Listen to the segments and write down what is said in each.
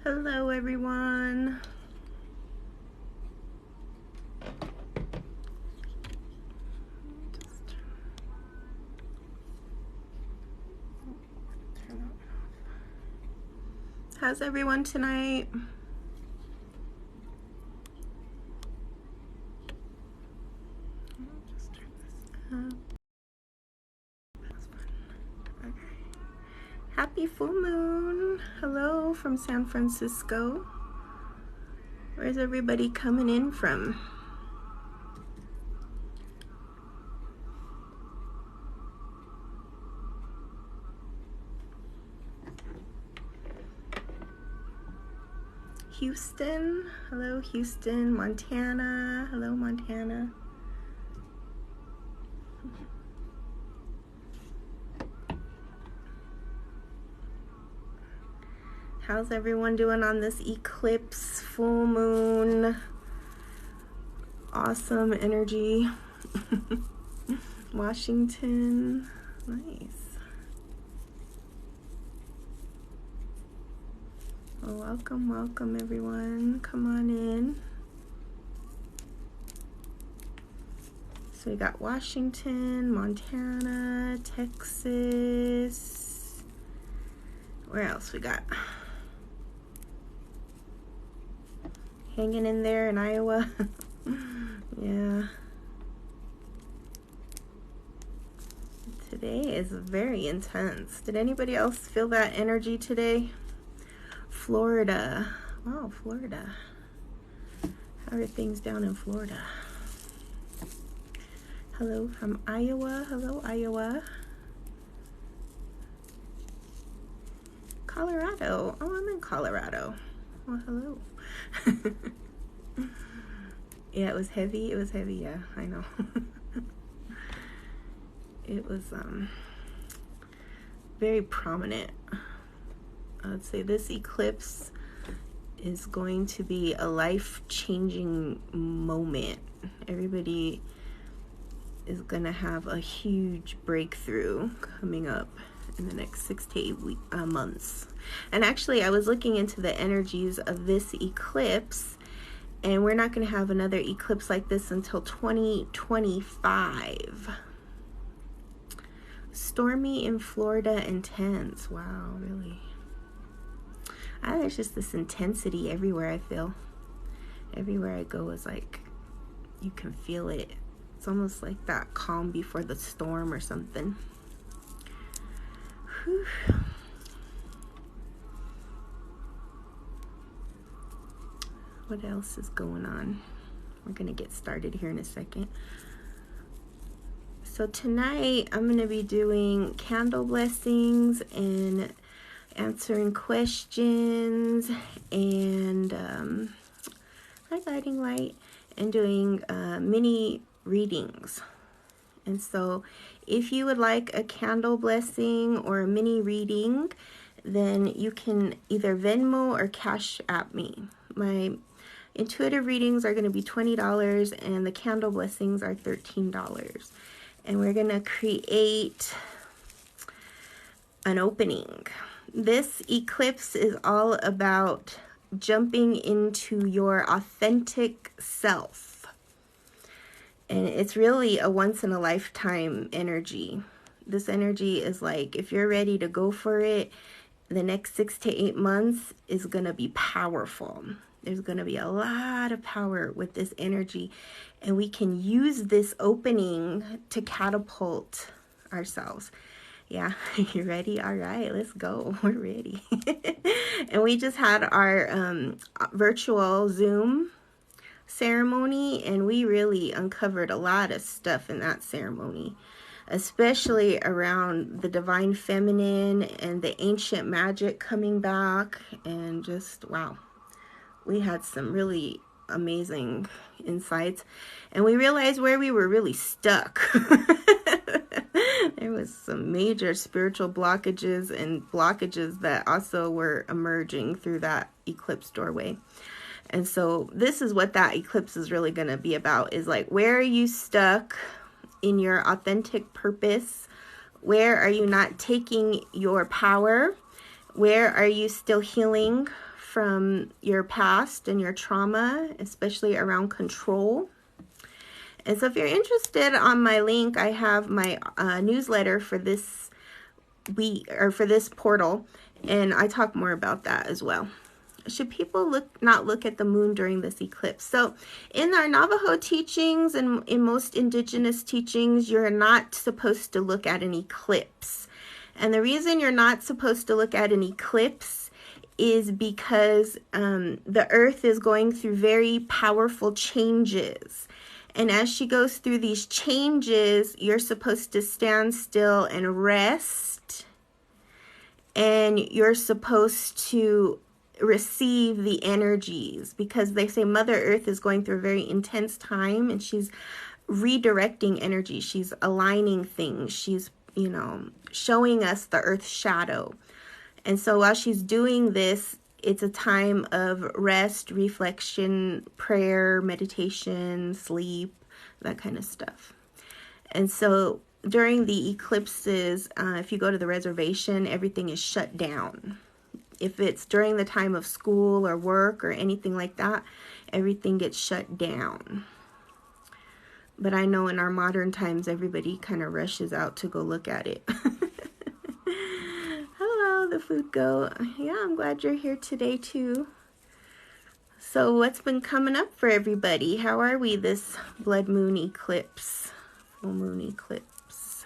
Hello, everyone. How's everyone tonight? Just turn this up. That's fun. Okay. Happy full moon. Hello from San Francisco. Where's everybody coming in from? Houston. Hello, Houston. Montana. Hello, Montana. How's everyone doing on this eclipse, full moon? Awesome energy. Washington. Nice. Well, welcome, welcome everyone. Come on in. So we got Washington, Montana, Texas. Where else we got? Hanging in there in Iowa. Yeah. Today is very intense. Did anybody else feel that energy today? Florida. Wow, Florida. How are things down in Florida? Hello from Iowa. Hello, Iowa. Colorado. Oh, I'm in Colorado. Well, hello. Yeah, it was heavy. It was heavy. Yeah, I know. It was very prominent. I would say this eclipse is going to be a life-changing moment. Everybody is gonna have a huge breakthrough coming up in the next 6 to 8 months. And actually, I was looking into the energies of this eclipse, and we're not gonna have another eclipse like this until 2025. Stormy in Florida, intense. Wow, really. There's just this intensity everywhere. I feel everywhere I go is like you can feel it. It's almost like that calm before the storm or something. Whew. What else is going on? We're gonna get started here in a second. So tonight I'm gonna be doing candle blessings and answering questions and highlighting light and doing mini readings. And so if you would like a candle blessing or a mini reading, then you can either Venmo or Cash App me. My intuitive readings are going to be $20 and the candle blessings are $13. And we're going to create an opening. This eclipse is all about jumping into your authentic self. And it's really a once-in-a-lifetime energy. This energy is like, if you're ready to go for it, the next 6 to 8 months is going to be powerful. There's going to be a lot of power with this energy. And we can use this opening to catapult ourselves. Yeah, you ready? All right, let's go. We're ready. And we just had our virtual Zoom ceremony, and we really uncovered a lot of stuff in that ceremony, especially around the divine feminine and the ancient magic coming back. And just, wow, we had some really amazing insights, and we realized where we were really stuck. There was some major spiritual blockages and blockages that also were emerging through that eclipse doorway. And so this is what that eclipse is really going to be about, is like, where are you stuck in your authentic purpose? Where are you not taking your power? Where are you still healing from your past and your trauma, especially around control. And so if you're interested, on my link, I have my newsletter for this week, or for this portal, and I talk more about that as well. Should people not look at the moon during this eclipse? So in our Navajo teachings and in most indigenous teachings, you're not supposed to look at an eclipse. And the reason you're not supposed to look at an eclipse is because the earth is going through very powerful changes. And as she goes through these changes, you're supposed to stand still and rest. And you're supposed to receive the energies, because they say Mother Earth is going through a very intense time, and she's redirecting energy. She's aligning things. She's, you know, showing us the Earth's shadow. And so while she's doing this, it's a time of rest, reflection, prayer, meditation, sleep, that kind of stuff. And so during the eclipses, if you go to the reservation, everything is shut down. If it's during the time of school or work or anything like that, everything gets shut down. But I know in our modern times, everybody kind of rushes out to go look at it. Hello, the food goat. Yeah, I'm glad you're here today too. So what's been coming up for everybody? How are we this blood moon eclipse, full moon eclipse?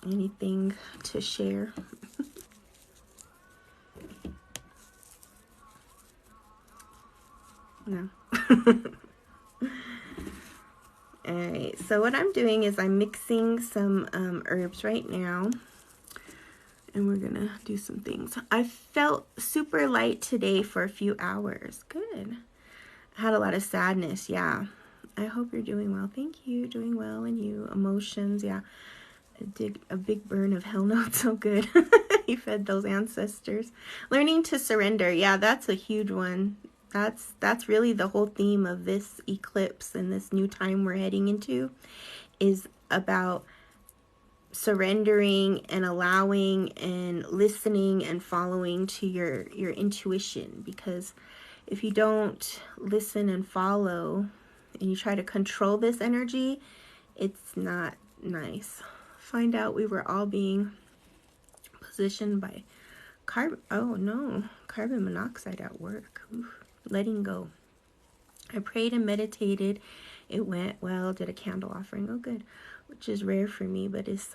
Anything to share? No. Alright, so what I'm doing is I'm mixing some herbs right now, and we're gonna do some things. I felt super light today for a few hours. Good. I had a lot of sadness. Yeah, I hope you're doing well. Thank you. Doing well. And you, emotions. Yeah, I did a big burn of hell no. So good. You fed those ancestors. Learning to surrender. Yeah, that's a huge one. That's really the whole theme of this eclipse and this new time we're heading into, is about surrendering and allowing and listening and following to your intuition. Because if you don't listen and follow and you try to control this energy, it's not nice. Find out we were all being positioned by carbon monoxide at work. Oof. Letting go. I prayed and meditated. It went well. Did a candle offering. Oh, good. Which is rare for me, but is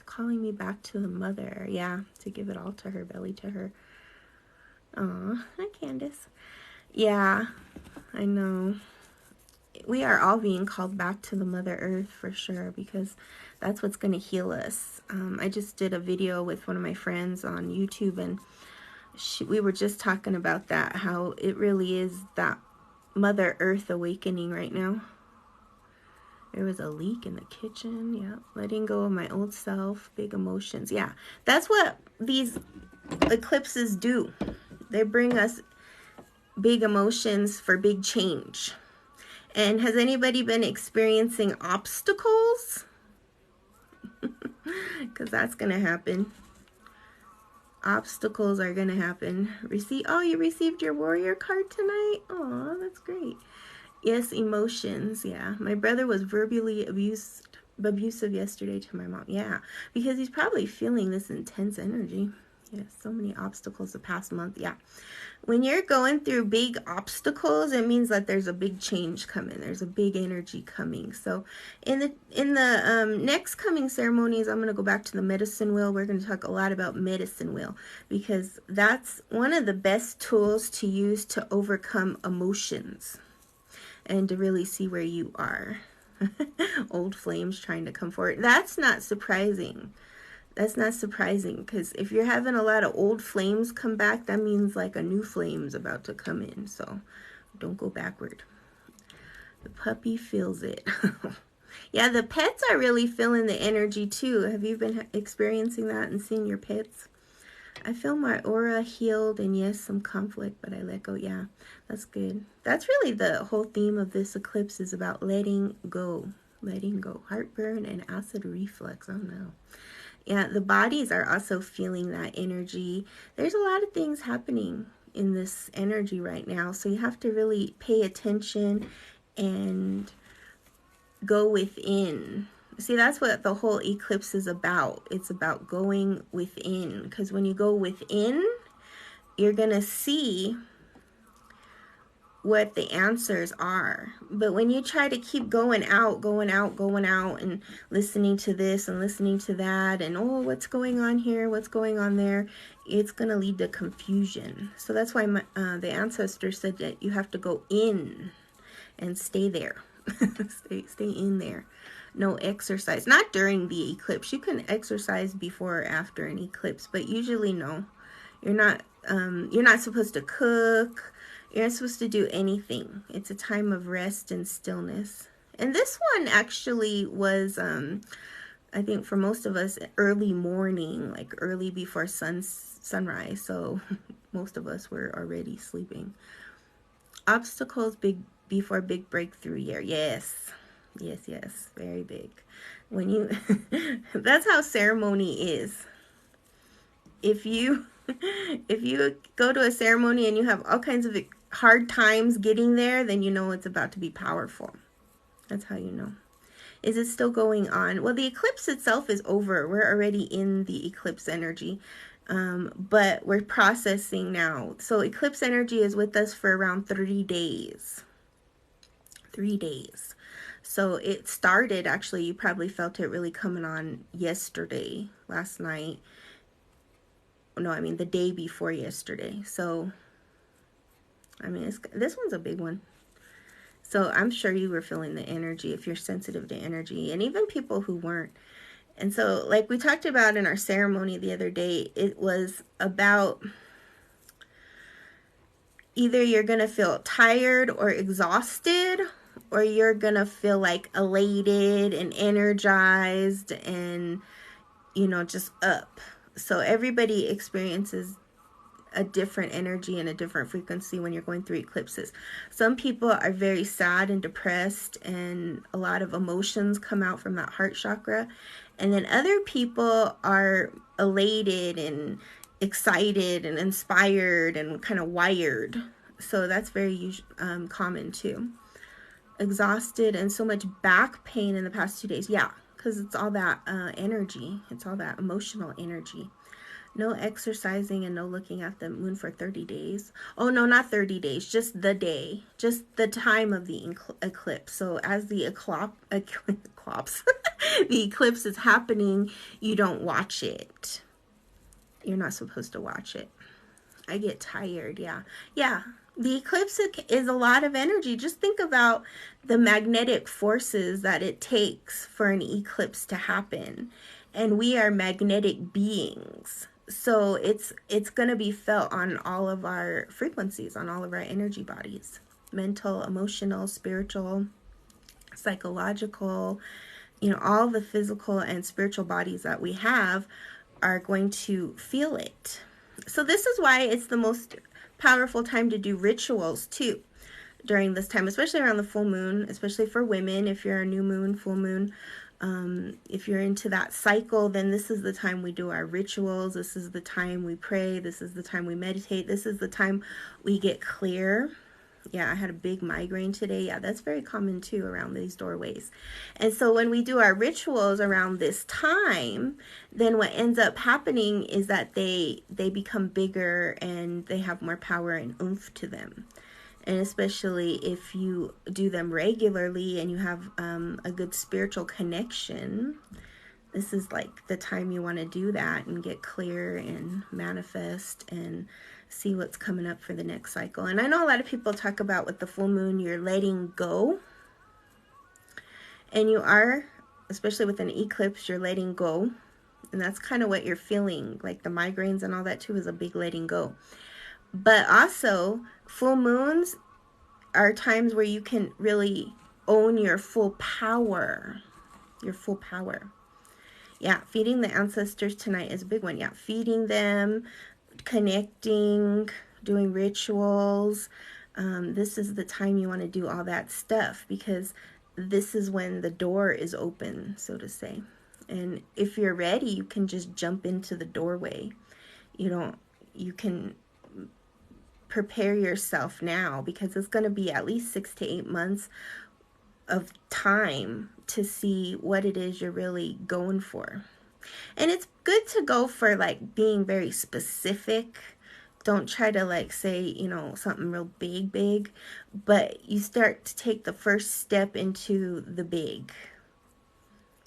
calling me back to the mother. Yeah, to give it all to her, belly to her. Aw, hi, Candace. Yeah, I know. We are all being called back to the Mother Earth for sure, because that's what's going to heal us. I just did a video with one of my friends on YouTube, and we were just talking about that, how it really is that Mother Earth awakening right now. There was a leak in the kitchen. Yeah, letting go of my old self, big emotions. Yeah, that's what these eclipses do. They bring us big emotions for big change. And has anybody been experiencing obstacles? Because that's going to happen. Obstacles are going to happen. Oh, you received your warrior card tonight? Oh, that's great. Yes, emotions. Yeah, my brother was verbally abusive yesterday to my mom. Yeah, because he's probably feeling this intense energy. Yes, so many obstacles the past month. Yeah, when you're going through big obstacles, it means that there's a big change coming. There's a big energy coming. So in the next coming ceremonies, I'm going to go back to the medicine wheel. We're going to talk a lot about medicine wheel, because that's one of the best tools to use to overcome emotions and to really see where you are. Old flames trying to come forward. That's not surprising. That's not surprising, because if you're having a lot of old flames come back, that means like a new flame's about to come in. So don't go backward. The puppy feels it. Yeah, the pets are really feeling the energy too. Have you been experiencing that and seeing your pets? I feel my aura healed, and yes, some conflict, but I let go. Yeah, that's good. That's really the whole theme of this eclipse, is about letting go. Letting go. Heartburn and acid reflux. Oh no. Yeah, the bodies are also feeling that energy. There's a lot of things happening in this energy right now, so you have to really pay attention and go within. See, that's what the whole eclipse is about. It's about going within, because when you go within, you're going to see what the answers are. But when you try to keep going out, and listening to this and listening to that, and oh, what's going on here, what's going on there, it's going to lead to confusion. So that's why the ancestors said that you have to go in and stay there. stay in there. No exercise. Not during the eclipse. You can exercise before or after an eclipse, but usually no. You're not supposed to cook. You're not supposed to do anything. It's a time of rest and stillness. And this one actually was, I think for most of us, early morning, like early before sunrise. So most of us were already sleeping. Obstacles before big breakthrough year. Yes. Very big. When you, that's how ceremony is. If you go to a ceremony and you have all kinds of hard times getting there, then you know it's about to be powerful. That's how you know. Is it still going on? Well, the eclipse itself is over. We're already in the eclipse energy. But we're processing now. So eclipse energy is with us for around 30 days. 3 days. So it started, actually, you probably felt it really coming on yesterday, last night. No, I mean the day before yesterday. So, I mean, this one's a big one. So I'm sure you were feeling the energy if you're sensitive to energy, and even people who weren't. And so, like we talked about in our ceremony the other day, it was about either you're going to feel tired or exhausted, or you're going to feel like elated and energized and, you know, just up. So everybody experiences a different energy and a different frequency when you're going through eclipses. Some people are very sad and depressed, and a lot of emotions come out from that heart chakra. And then other people are elated and excited and inspired and kind of wired. So that's very common too. Exhausted and so much back pain in the past 2 days. Yeah, because it's all that energy. It's all that emotional energy. No exercising and no looking at the moon for 30 days. Oh, no, not 30 days. Just the day. Just the time of the eclipse. So as the the eclipse is happening, you don't watch it. You're not supposed to watch it. I get tired, yeah. Yeah, the eclipse is a lot of energy. Just think about the magnetic forces that it takes for an eclipse to happen. And we are magnetic beings. So it's going to be felt on all of our frequencies, on all of our energy bodies. Mental, emotional, spiritual, psychological, you know, all the physical and spiritual bodies that we have are going to feel it. So this is why it's the most powerful time to do rituals too during this time, especially around the full moon, especially for women. If you're a new moon, full moon, if you're into that cycle, then this is the time we do our rituals. This is the time we pray. This is the time we meditate. This is the time we get clear. Yeah, I had a big migraine today. Yeah, that's very common too around these doorways. And so when we do our rituals around this time, then what ends up happening is that they become bigger and they have more power and oomph to them. And especially if you do them regularly and you have a good spiritual connection, this is like the time you want to do that and get clear and manifest and see what's coming up for the next cycle. And I know a lot of people talk about with the full moon, you're letting go. And you are, especially with an eclipse, you're letting go. And that's kind of what you're feeling. Like the migraines and all that too is a big letting go. But also, full moons are times where you can really own your full power. Your full power. Yeah, feeding the ancestors tonight is a big one. Yeah, feeding them, connecting, doing rituals. This is the time you want to do all that stuff because this is when the door is open, so to say. And if you're ready, you can just jump into the doorway. You can prepare yourself now, because it's going to be at least 6 to 8 months of time to see what it is you're really going for. And it's good to go for like being very specific. Don't try to like say, something real big, but you start to take the first step into the big.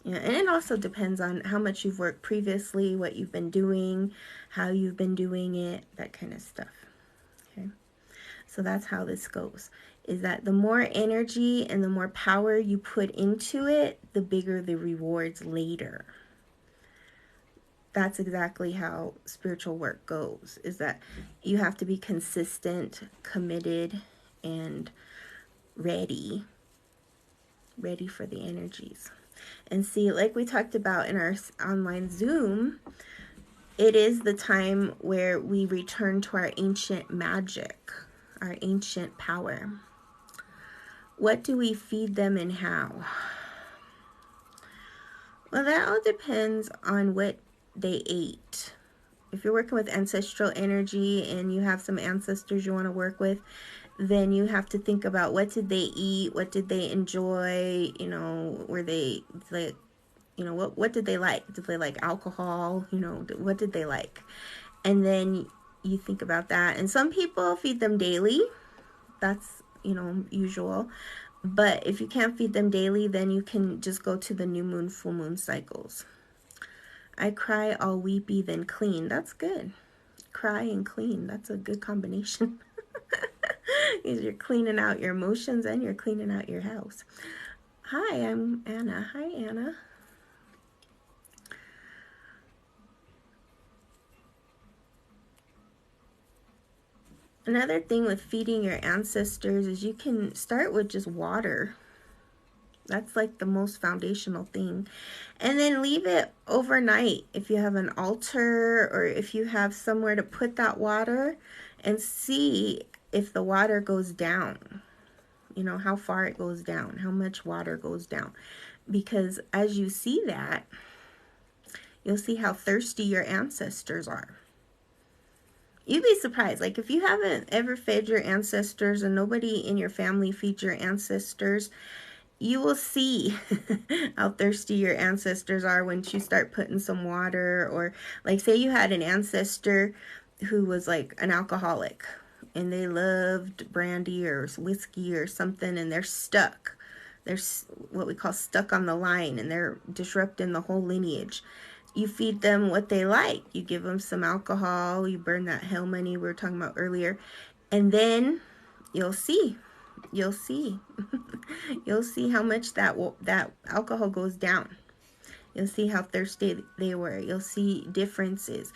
Yeah, and it also depends on how much you've worked previously, what you've been doing, how you've been doing it, that kind of stuff. Okay. So that's how this goes, is that the more energy and the more power you put into it, the bigger the rewards later. That's exactly how spiritual work goes, is that you have to be consistent, committed, and ready for the energies. And see, like we talked about in our online Zoom, it is the time where we return to our ancient magic, our ancient power. What do we feed them and how? Well, that all depends on what they ate. If you're working with ancestral energy and you have some ancestors you want to work with, then you have to think about, what did they eat? What did they enjoy? Were they like, what did they like? Did they like alcohol? What did they like? And then you think about that. And some people feed them daily. That's, usual. But if you can't feed them daily, then you can just go to the new moon, full moon cycles. I cry, all weepy, then clean. That's good. Cry and clean. That's a good combination. Because you're cleaning out your emotions and you're cleaning out your house. Hi, I'm Anna. Hi, Anna. Another thing with feeding your ancestors is you can start with just water. That's like the most foundational thing. And then leave it overnight if you have an altar or if you have somewhere to put that water, and see if the water goes down. How far it goes down, how much water goes down. Because as you see that, you'll see how thirsty your ancestors are. You'd be surprised. Like, if you haven't ever fed your ancestors and nobody in your family feeds your ancestors, you will see how thirsty your ancestors are when you start putting some water. Or like, say you had an ancestor who was like an alcoholic and they loved brandy or whiskey or something, and they're stuck. They're what we call stuck on the line, and they're disrupting the whole lineage. You feed them what they like. You give them some alcohol. You burn that hell money we were talking about earlier. And then you'll see. You'll see. You'll see how much that alcohol goes down. You'll see how thirsty they were. You'll see differences.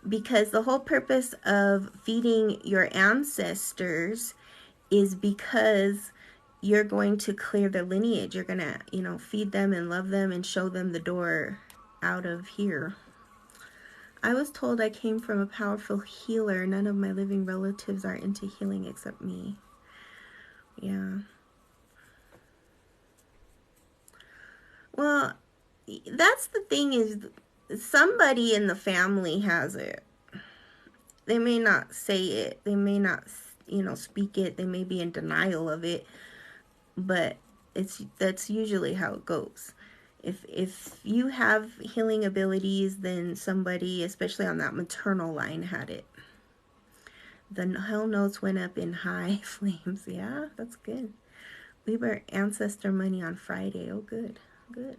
Because the whole purpose of feeding your ancestors is because you're going to clear their lineage. You're going to, feed them and love them and show them the door out of here. I was told I came from a powerful healer. None of my living relatives are into healing except me. Yeah. Well, that's the thing, is somebody in the family has it. They may not say it. They may not, speak it. They may be in denial of it. But that's usually how it goes. If you have healing abilities, then somebody, especially on that maternal line, had it. The hell notes went up in high flames. Yeah, that's good. We burnt ancestor money on Friday. Oh, good. Good.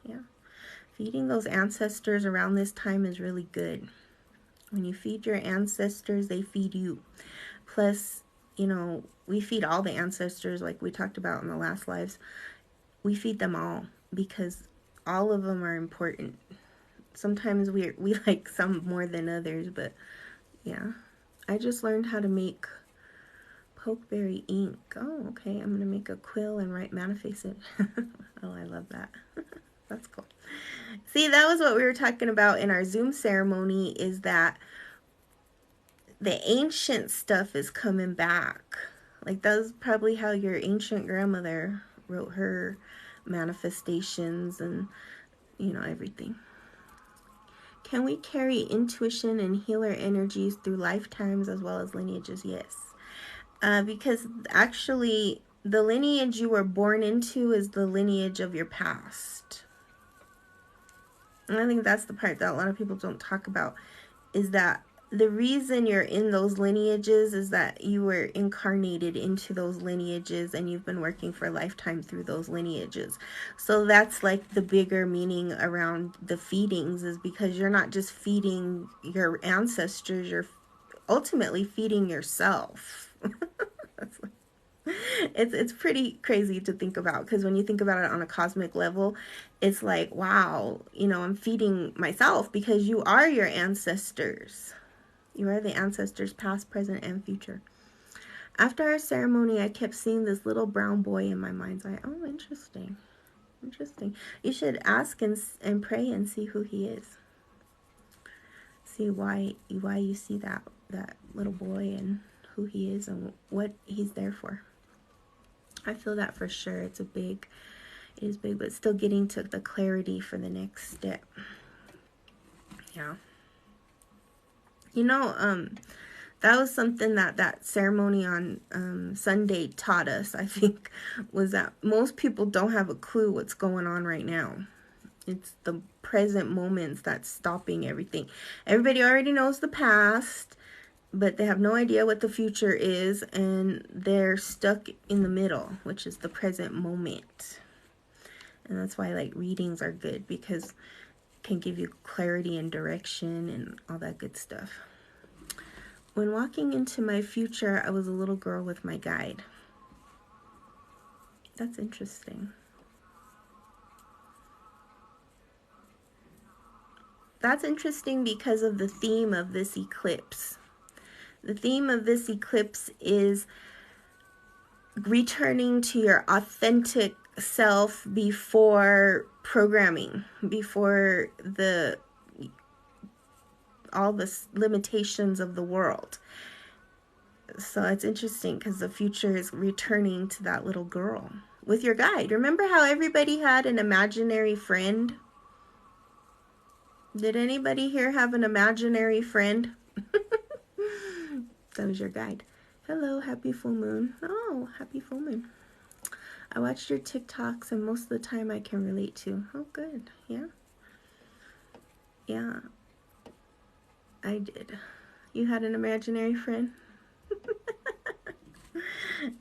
Yeah. Feeding those ancestors around this time is really good. When you feed your ancestors, they feed you. Plus, we feed all the ancestors, like we talked about in the last lives. We feed them all because all of them are important. Sometimes we like some more than others, but yeah. I just learned how to make pokeberry ink. Oh, okay. I'm going to make a quill and write manifest it. Oh, I love that. That's cool. See, that was what we were talking about in our Zoom ceremony, is that the ancient stuff is coming back. Like, that was probably how your ancient grandmother wrote her manifestations, and you know, everything. Can we carry intuition and healer energies through lifetimes as well as lineages? Yes. Because actually, the lineage you were born into is the lineage of your past. And I think that's the part that a lot of people don't talk about, is that the reason you're in those lineages is that you were incarnated into those lineages and you've been working for a lifetime through those lineages. So that's like the bigger meaning around the feedings, is because you're not just feeding your ancestors, you're ultimately feeding yourself. It's pretty crazy to think about, because when you think about it on a cosmic level, it's like, wow, you know, I'm feeding myself, because you are your ancestors. You are the ancestors, past, present, and future. After our ceremony, I kept seeing this little brown boy in my mind's eye. Oh, interesting. Interesting. You should ask and pray and see who he is. See why you see that little boy and who he is and what he's there for. I feel that for sure. It is big, but still getting to the clarity for the next step. Yeah. You know, that was something that ceremony on Sunday taught us, I think, was that most people don't have a clue what's going on right now. It's the present moments that's stopping everything. Everybody already knows the past, but they have no idea what the future is, and they're stuck in the middle, which is the present moment. And that's why, like, readings are good, because it can give you clarity and direction and all that good stuff. When walking into my future, I was a little girl with my guide. That's interesting. That's interesting because of the theme of this eclipse. The theme of this eclipse is returning to your authentic self before programming, before all the limitations of the world. So it's interesting because the future is returning to that little girl with your guide. Remember how everybody had an imaginary friend? Did anybody here have an imaginary friend? That was your guide. Hello, happy full moon. Oh, happy full moon. I watched your TikToks, and most of the time I can relate to. Oh, good. Yeah. Yeah. I did. You had an imaginary friend?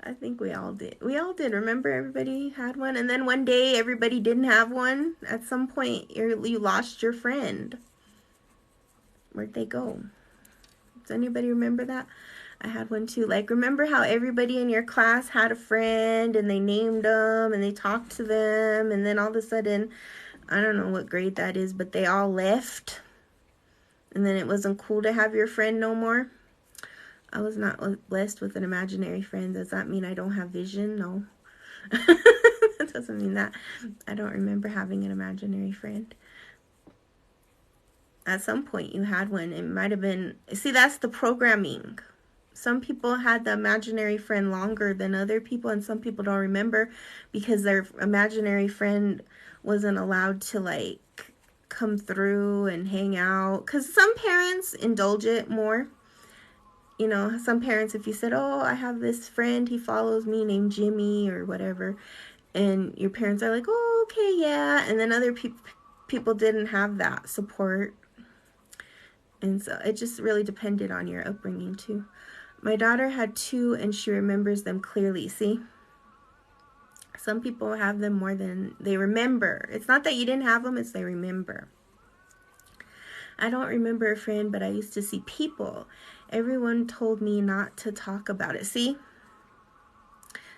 I think we all did. We all did. Remember, everybody had one, and then one day everybody didn't have one. At some point, you lost your friend. Where'd they go? Does anybody remember that? I had one too. Like, remember how everybody in your class had a friend, and they named them, and they talked to them, and then all of a sudden, I don't know what grade that is, but they all left, and then it wasn't cool to have your friend no more. I was not blessed with an imaginary friend. Does that mean I don't have vision? No. That doesn't mean that. I don't remember having an imaginary friend. At some point you had one. It might have been... See, that's the programming. Some people had the imaginary friend longer than other people, and some people don't remember because their imaginary friend wasn't allowed to, like, come through and hang out. Because some parents indulge it more. You know, some parents, if you said, oh, I have this friend, he follows me named Jimmy or whatever, and your parents are like, oh, okay, yeah, and then other people didn't have that support, and so it just really depended on your upbringing too. My daughter had two, and she remembers them clearly. See? Some people have them more than they remember. It's not that you didn't have them, it's they remember. I don't remember a friend, but I used to see people. Everyone told me not to talk about it. See?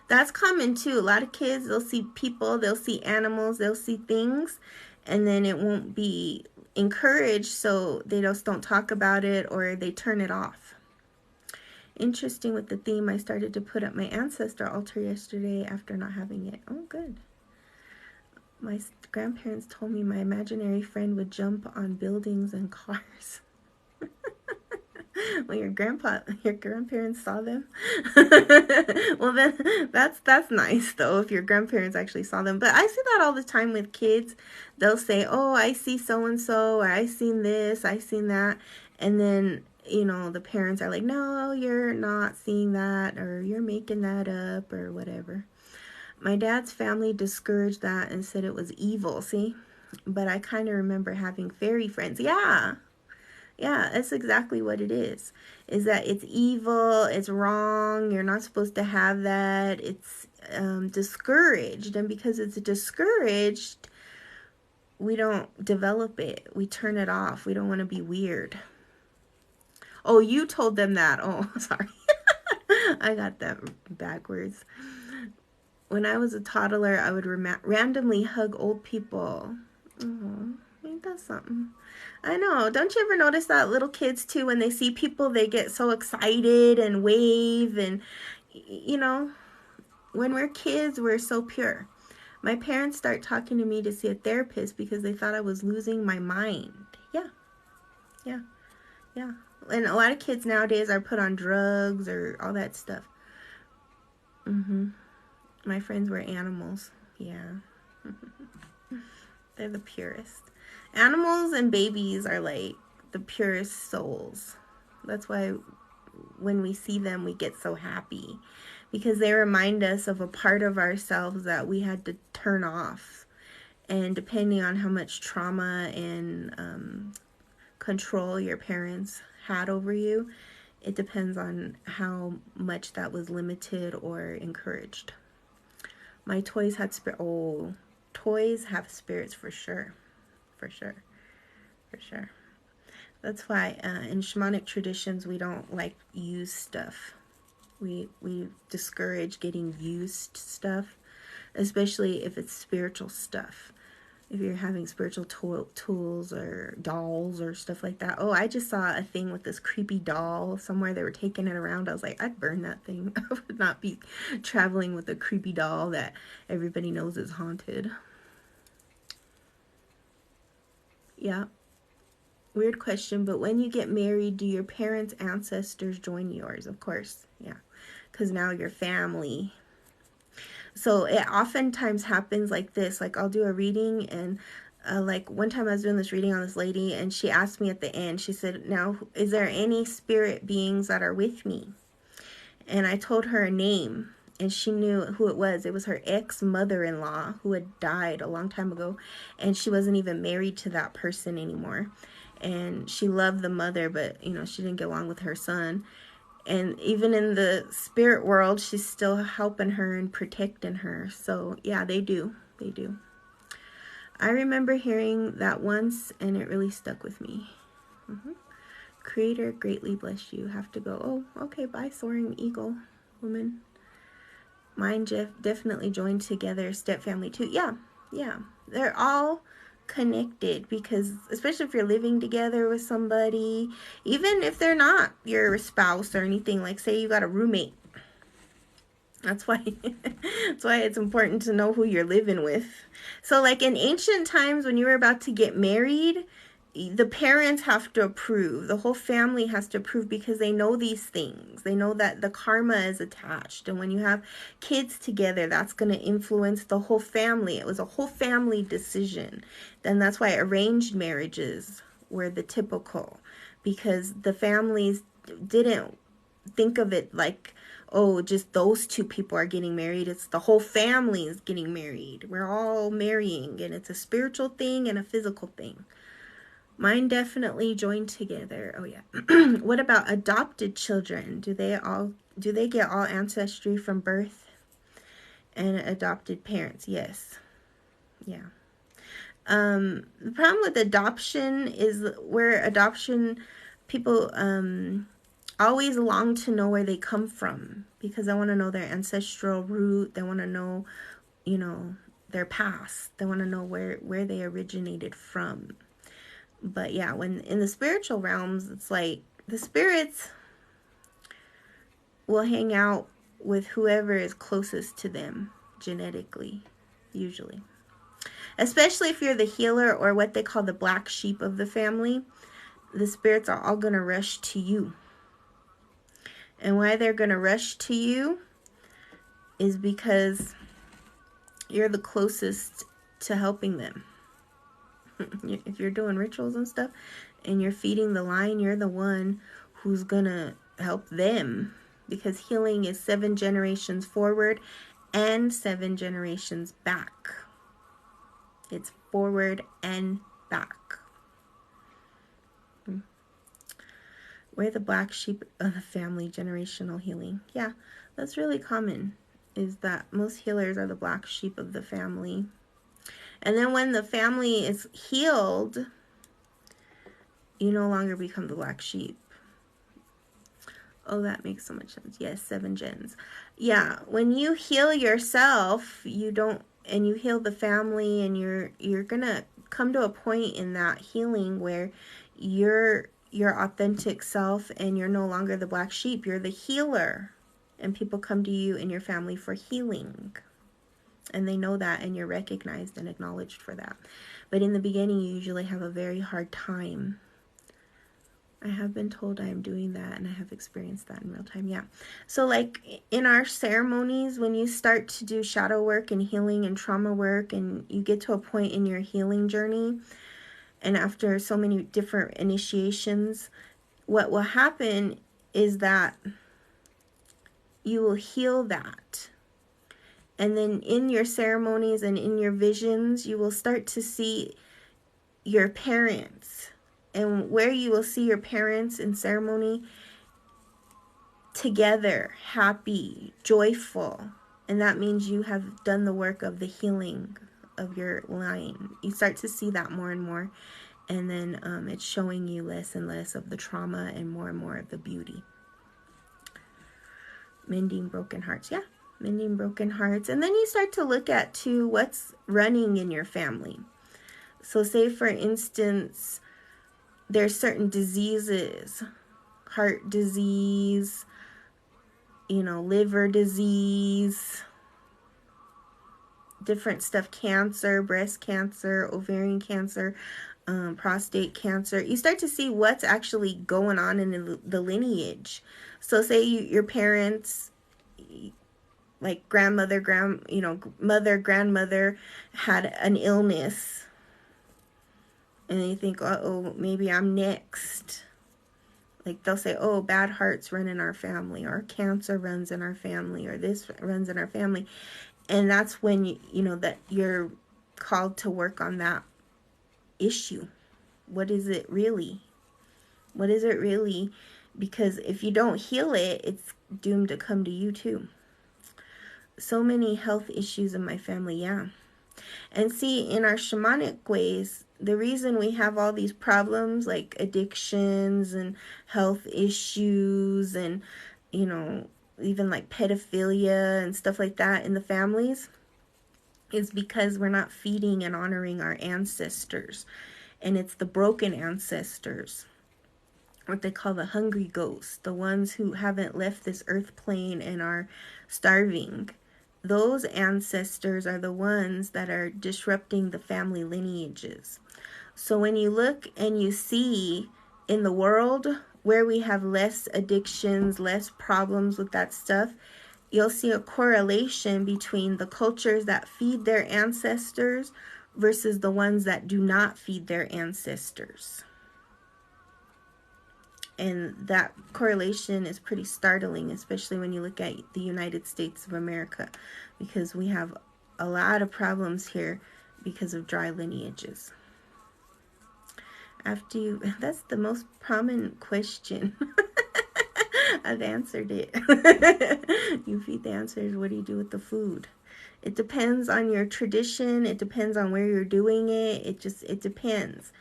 That's common too. A lot of kids, they'll see people, they'll see animals, they'll see things, and then it won't be encouraged, so they just don't talk about it, or they turn it off. Interesting with the theme, I started to put up my ancestor altar yesterday after not having it. Oh, good. My grandparents told me my imaginary friend would jump on buildings and cars. When your grandparents saw them. Well, then that's nice though, if your grandparents actually saw them. But I see that all the time with kids. They'll say, "Oh, I see so and so," or "I seen this, I seen that," and then the parents are like, "No, you're not seeing that, or you're making that up, or whatever." My dad's family discouraged that and said it was evil. See, but I kind of remember having fairy friends. Yeah. Yeah, that's exactly what it is that it's evil, it's wrong, you're not supposed to have that, it's discouraged, and because it's discouraged, we don't develop it, we turn it off, we don't want to be weird. Oh, you told them that. Oh, sorry. I got that backwards. When I was a toddler, I would randomly hug old people. Oh, ain't that something? I know. Don't you ever notice that little kids too, when they see people, they get so excited and wave, and when we're kids, we're so pure. My parents start talking to me to see a therapist because they thought I was losing my mind. Yeah. Yeah. Yeah. And a lot of kids nowadays are put on drugs or all that stuff. My friends were animals. Yeah. They're the purest. Animals and babies are like the purest souls. That's why when we see them, we get so happy, because they remind us of a part of ourselves that we had to turn off. And depending on how much trauma and control your parents had over you, it depends on how much that was limited or encouraged. My toys had toys have spirits for sure. For sure. For sure. That's why in shamanic traditions, we don't like used stuff. We discourage getting used stuff, especially if it's spiritual stuff. If you're having spiritual tools or dolls or stuff like that. Oh, I just saw a thing with this creepy doll somewhere. They were taking it around. I was like, I'd burn that thing. I would not be traveling with a creepy doll that everybody knows is haunted. Yeah. Weird question, but when you get married, do your parents' ancestors join yours? Of course, yeah, because now you're family. So it oftentimes happens like this. Like, I'll do a reading, and like one time I was doing this reading on this lady, and she asked me at the end, she said, "Now, is there any spirit beings that are with me?" And I told her a name, and she knew who it was. It was her ex-mother-in-law who had died a long time ago, and she wasn't even married to that person anymore. And she loved the mother, but she didn't get along with her son. And even in the spirit world, she's still helping her and protecting her. So yeah, they do. I remember hearing that once, and it really stuck with me. Creator greatly bless you. Have to go. Oh, okay. Bye, soaring eagle woman. Mine definitely joined together. Step family too. Yeah. They're all connected, because especially if you're living together with somebody, even if they're not your spouse or anything, like say you got a roommate, that's why it's important to know who you're living with. So like in ancient times, when you were about to get married, the parents have to approve. The whole family has to approve, because they know these things. They know that the karma is attached. And when you have kids together, that's going to influence the whole family. It was a whole family decision. Then that's why arranged marriages were the typical, because the families didn't think of it like, oh, just those two people are getting married. It's the whole family is getting married. We're all marrying, and it's a spiritual thing and a physical thing. Mine definitely joined together. Oh yeah. What about adopted children? Do they get all ancestry from birth and adopted parents? Yes. Yeah. The problem with adoption is where adoption people always long to know where they come from, because they want to know their ancestral root. They want to know, their past. They want to know where they originated from. But yeah, when in the spiritual realms, it's like the spirits will hang out with whoever is closest to them genetically, usually. Especially if you're the healer, or what they call the black sheep of the family, the spirits are all going to rush to you. And why they're going to rush to you is because you're the closest to helping them. If you're doing rituals and stuff and you're feeding the line, you're the one who's going to help them, because healing is 7 generations forward and 7 generations back. It's forward and back. We're the black sheep of the family, generational healing. Yeah, that's really common, is that most healers are the black sheep of the family. And then when the family is healed, you no longer become the black sheep. Oh, that makes so much sense. Yes, 7 gens. Yeah, when you heal yourself, you don't, and you heal the family, and you're gonna come to a point in that healing where you're your authentic self and you're no longer the black sheep. You're the healer, and people come to you and your family for healing, and they know that, and you're recognized and acknowledged for that. But in the beginning, you usually have a very hard time. I have been told I am doing that, and I have experienced that in real time. Yeah. So like in our ceremonies, when you start to do shadow work and healing and trauma work, and you get to a point in your healing journey, and after so many different initiations, what will happen is that you will heal that. And then in your ceremonies and in your visions, you will start to see your parents. And where you will see your parents in ceremony together, happy, joyful. And that means you have done the work of the healing of your line. You start to see that more and more. And then it's showing you less and less of the trauma and more of the beauty. Mending broken hearts. Yeah, mending broken hearts. And then you start to look at, too, what's running in your family. So say, for instance, there's certain diseases, heart disease, liver disease, different stuff, cancer, breast cancer, ovarian cancer, prostate cancer. You start to see what's actually going on in the lineage. So say your parents, like grandmother, mother, grandmother had an illness, and you think, uh-oh, maybe I'm next. Like they'll say, oh, bad hearts run in our family, or cancer runs in our family, or this runs in our family. And that's when you know that you're called to work on that issue. What is it really? What is it really? Because if you don't heal it, it's doomed to come to you too. So many health issues in my family, yeah. And see, in our shamanic ways, the reason we have all these problems like addictions and health issues and, even like pedophilia and stuff like that in the families is because we're not feeding and honoring our ancestors. And it's the broken ancestors, what they call the hungry ghosts, the ones who haven't left this earth plane and are starving. Those ancestors are the ones that are disrupting the family lineages. So when you look and you see in the world where we have less addictions, less problems with that stuff, you'll see a correlation between the cultures that feed their ancestors versus the ones that do not feed their ancestors. And that correlation is pretty startling, especially when you look at the United States of America, because we have a lot of problems here because of dry lineages. That's the most prominent question. I've answered it. You feed the answers. What do you do with the food? It depends on your tradition. It depends on where you're doing it. It depends.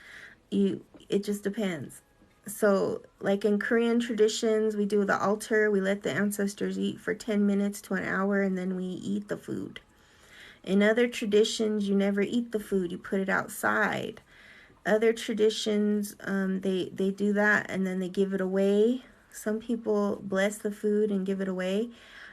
It just depends. So like in Korean traditions, we do the altar. We let the ancestors eat for 10 minutes to an hour, and then we eat the food. In other traditions, you never eat the food. You put it outside. Other traditions, they do that and then they give it away. Some people bless the food and give it away.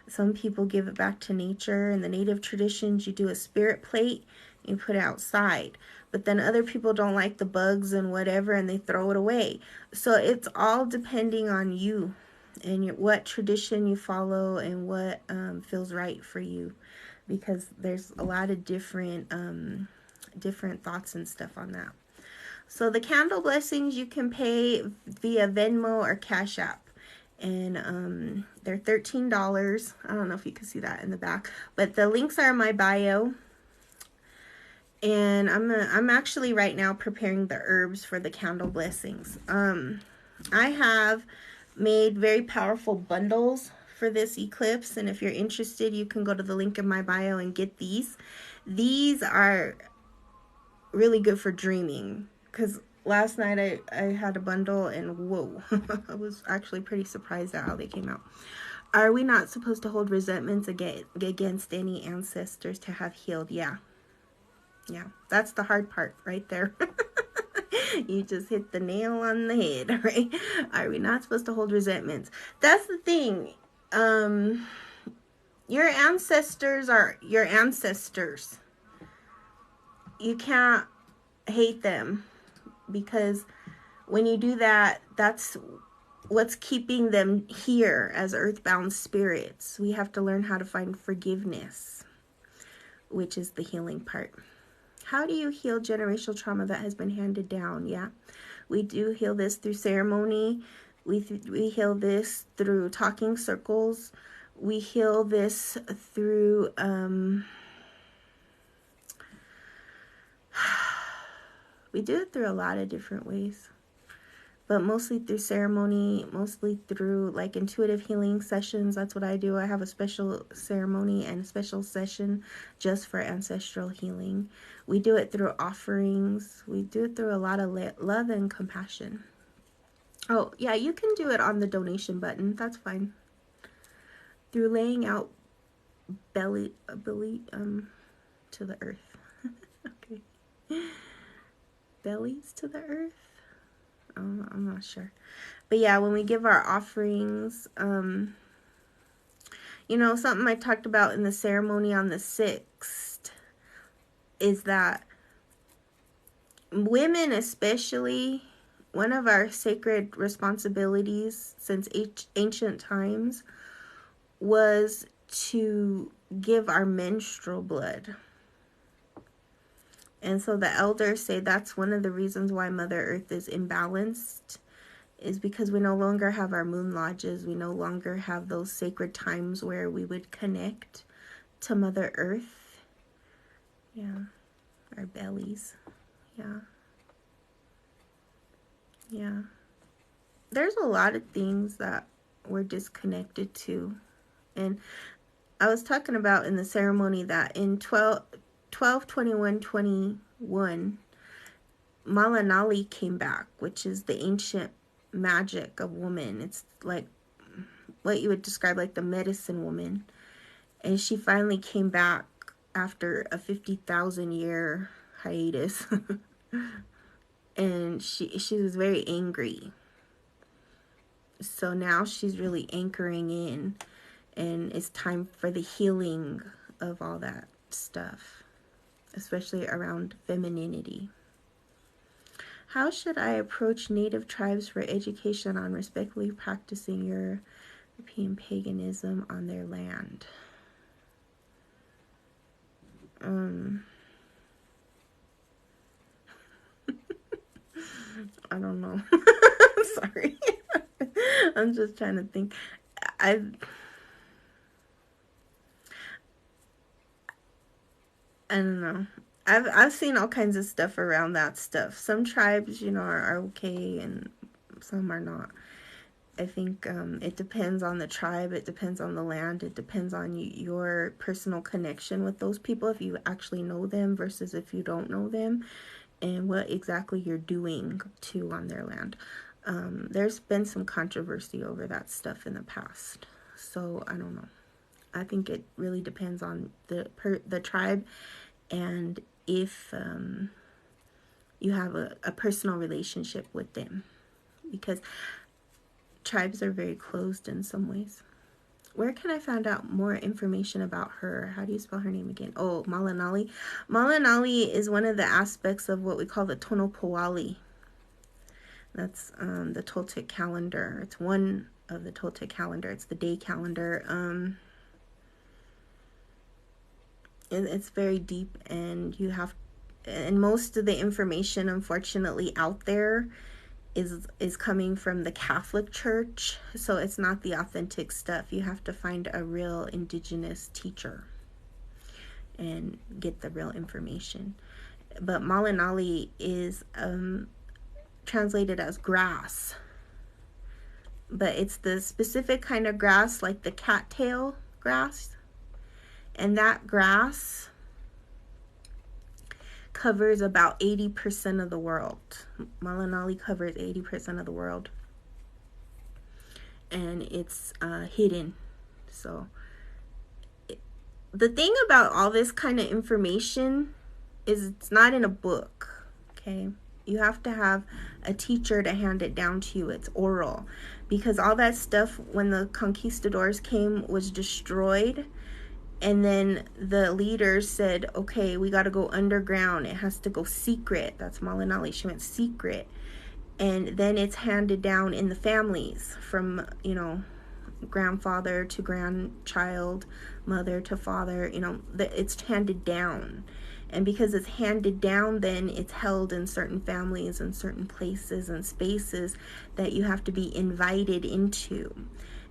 Some people give it back to nature. In the native traditions, you do a spirit plate, you put it outside. But then other people don't like the bugs and whatever, and they throw it away. So it's all depending on you and what tradition you follow and what feels right for you, because there's a lot of different thoughts and stuff on that. So the candle blessings you can pay via Venmo or Cash App. And they're $13. I don't know if you can see that in the back, but the links are in my bio. And I'm actually right now preparing the herbs for the candle blessings. I have made very powerful bundles for this eclipse, and if you're interested, you can go to the link in my bio and get these. These are really good for dreaming, because last night I had a bundle, and whoa, I was actually pretty surprised at how they came out. Are we not supposed to hold resentments against any ancestors to have healed? Yeah, that's the hard part right there. You just hit the nail on the head, right? Are we not supposed to hold resentments? That's the thing. Your ancestors are your ancestors. You can't hate them, because when you do that, that's what's keeping them here as earthbound spirits. We have to learn how to find forgiveness, which is the healing part. How do you heal generational trauma that has been handed down? Yeah, we do heal this through ceremony. We heal this through talking circles. We heal this through we do it through a lot of different ways, but mostly through ceremony, mostly through like intuitive healing sessions. That's what I do. I have a special ceremony and a special session just for ancestral healing. We do it through offerings. We do it through a lot of love and compassion. Oh, yeah, you can do it on the donation button. That's fine. Through laying out belly to the earth. Okay. Bellies to the earth? I'm not sure. But yeah, when we give our offerings, you know, something I talked about in the ceremony on the 6th is that women especially, one of our sacred responsibilities since ancient times was to give our menstrual blood. And so the elders say that's one of the reasons why Mother Earth is imbalanced, is because we no longer have our moon lodges. We no longer have those sacred times where we would connect to Mother Earth. Yeah, our bellies. Yeah. There's a lot of things that we're disconnected to. And I was talking about in the ceremony that in 12/21/21, Malanali came back, which is the ancient magic of woman. It's like what you would describe like the medicine woman. And she finally came back after a 50,000 year hiatus. And she was very angry. So now she's really anchoring in, and it's time for the healing of all that stuff, especially around femininity. How should I approach native tribes for education on respectfully practicing European paganism on their land? I don't know. Sorry. I'm just trying to think. I don't know. I've seen all kinds of stuff around that stuff. Some tribes, you know, are okay, and some are not. I think it depends on the tribe. It depends on the land. It depends on your personal connection with those people, if you actually know them versus if you don't know them, and what exactly you're doing too on their land. There's been some controversy over that stuff in the past, so I don't know. I think it really depends on the tribe, and if you have a personal relationship with them, because tribes are very closed in some ways. Where can I find out more information about her? How do you spell her name again? Oh, Malanali. Malanali is one of the aspects of what we call the Tonopawali. That's the Toltec calendar. It's one of the Toltec calendar. It's the day calendar. It's very deep, and most of the information, unfortunately, out there is coming from the Catholic Church, so it's not the authentic stuff. You have to find a real indigenous teacher and get the real information. But Malinali is translated as grass, but it's the specific kind of grass, like the cattail grass, and that grass covers about 80% of the world. Malinali covers 80% of the world, and it's hidden. So the thing about all this kind of information is it's not in a book, okay? You have to have a teacher to hand it down to you. It's oral, because all that stuff, when the conquistadors came, was destroyed. And then the leaders said, okay, we got to go underground. It has to go secret. That's Malinali. She went secret. And then it's handed down in the families from, grandfather to grandchild, mother to father. It's handed down. And because it's handed down, then it's held in certain families and certain places and spaces that you have to be invited into.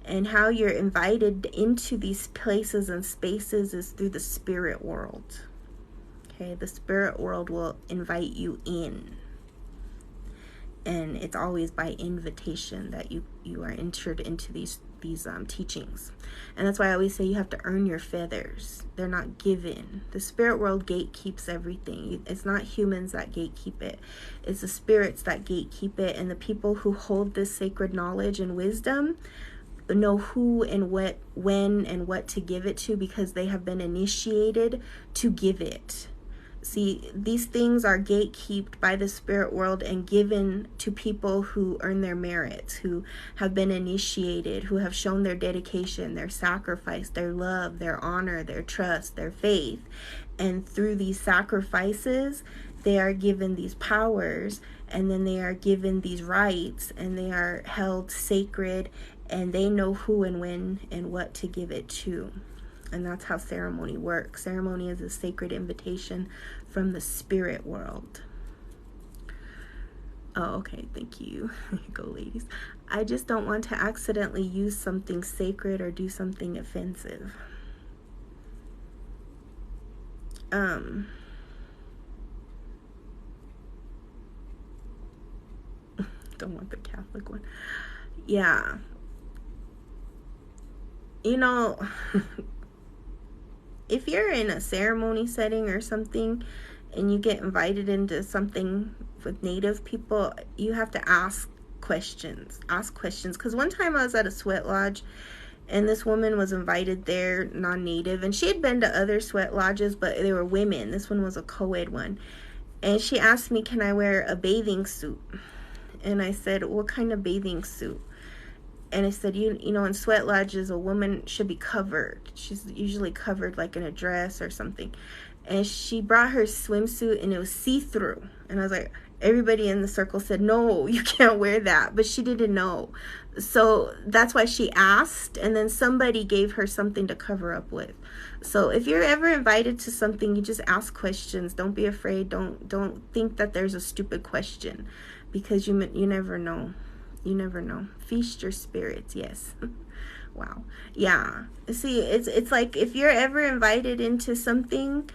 And how you're invited into these places and spaces is through the spirit world. Okay, the spirit world will invite you in. And it's always by invitation that you are entered into these teachings. And that's why I always say you have to earn your feathers. They're not given. The spirit world gatekeeps everything. It's not humans that gatekeep it. It's the spirits that gatekeep it. And the people who hold this sacred knowledge and wisdom know who and what, when and what to give it to, because they have been initiated to give it. See, these things are gatekept by the spirit world and given to people who earn their merits, who have been initiated, who have shown their dedication, their sacrifice, their love, their honor, their trust, their faith. And through these sacrifices, they are given these powers, and then they are given these rights, and they are held sacred, and they know who and when and what to give it to. And that's how ceremony works. Ceremony is a sacred invitation from the spirit world. Oh, okay, thank you. Go, ladies. I just don't want to accidentally use something sacred or do something offensive. Don't want the Catholic one. Yeah. If you're in a ceremony setting or something and you get invited into something with Native people, you have to ask questions. Because one time I was at a sweat lodge, and this woman was invited there, non-Native, and she had been to other sweat lodges, but they were women. This one was a co-ed one. And she asked me, can I wear a bathing suit? And I said, what kind of bathing suit? And I said, in sweat lodges, a woman should be covered. She's usually covered like in a dress or something. And she brought her swimsuit, and it was see-through. And I was like, everybody in the circle said, no, you can't wear that. But she didn't know. So that's why she asked. And then somebody gave her something to cover up with. So if you're ever invited to something, you just ask questions. Don't be afraid. Don't think that there's a stupid question, because you never know. You never know. Feast your spirits, yes. Wow. Yeah. See, it's like if you're ever invited into something,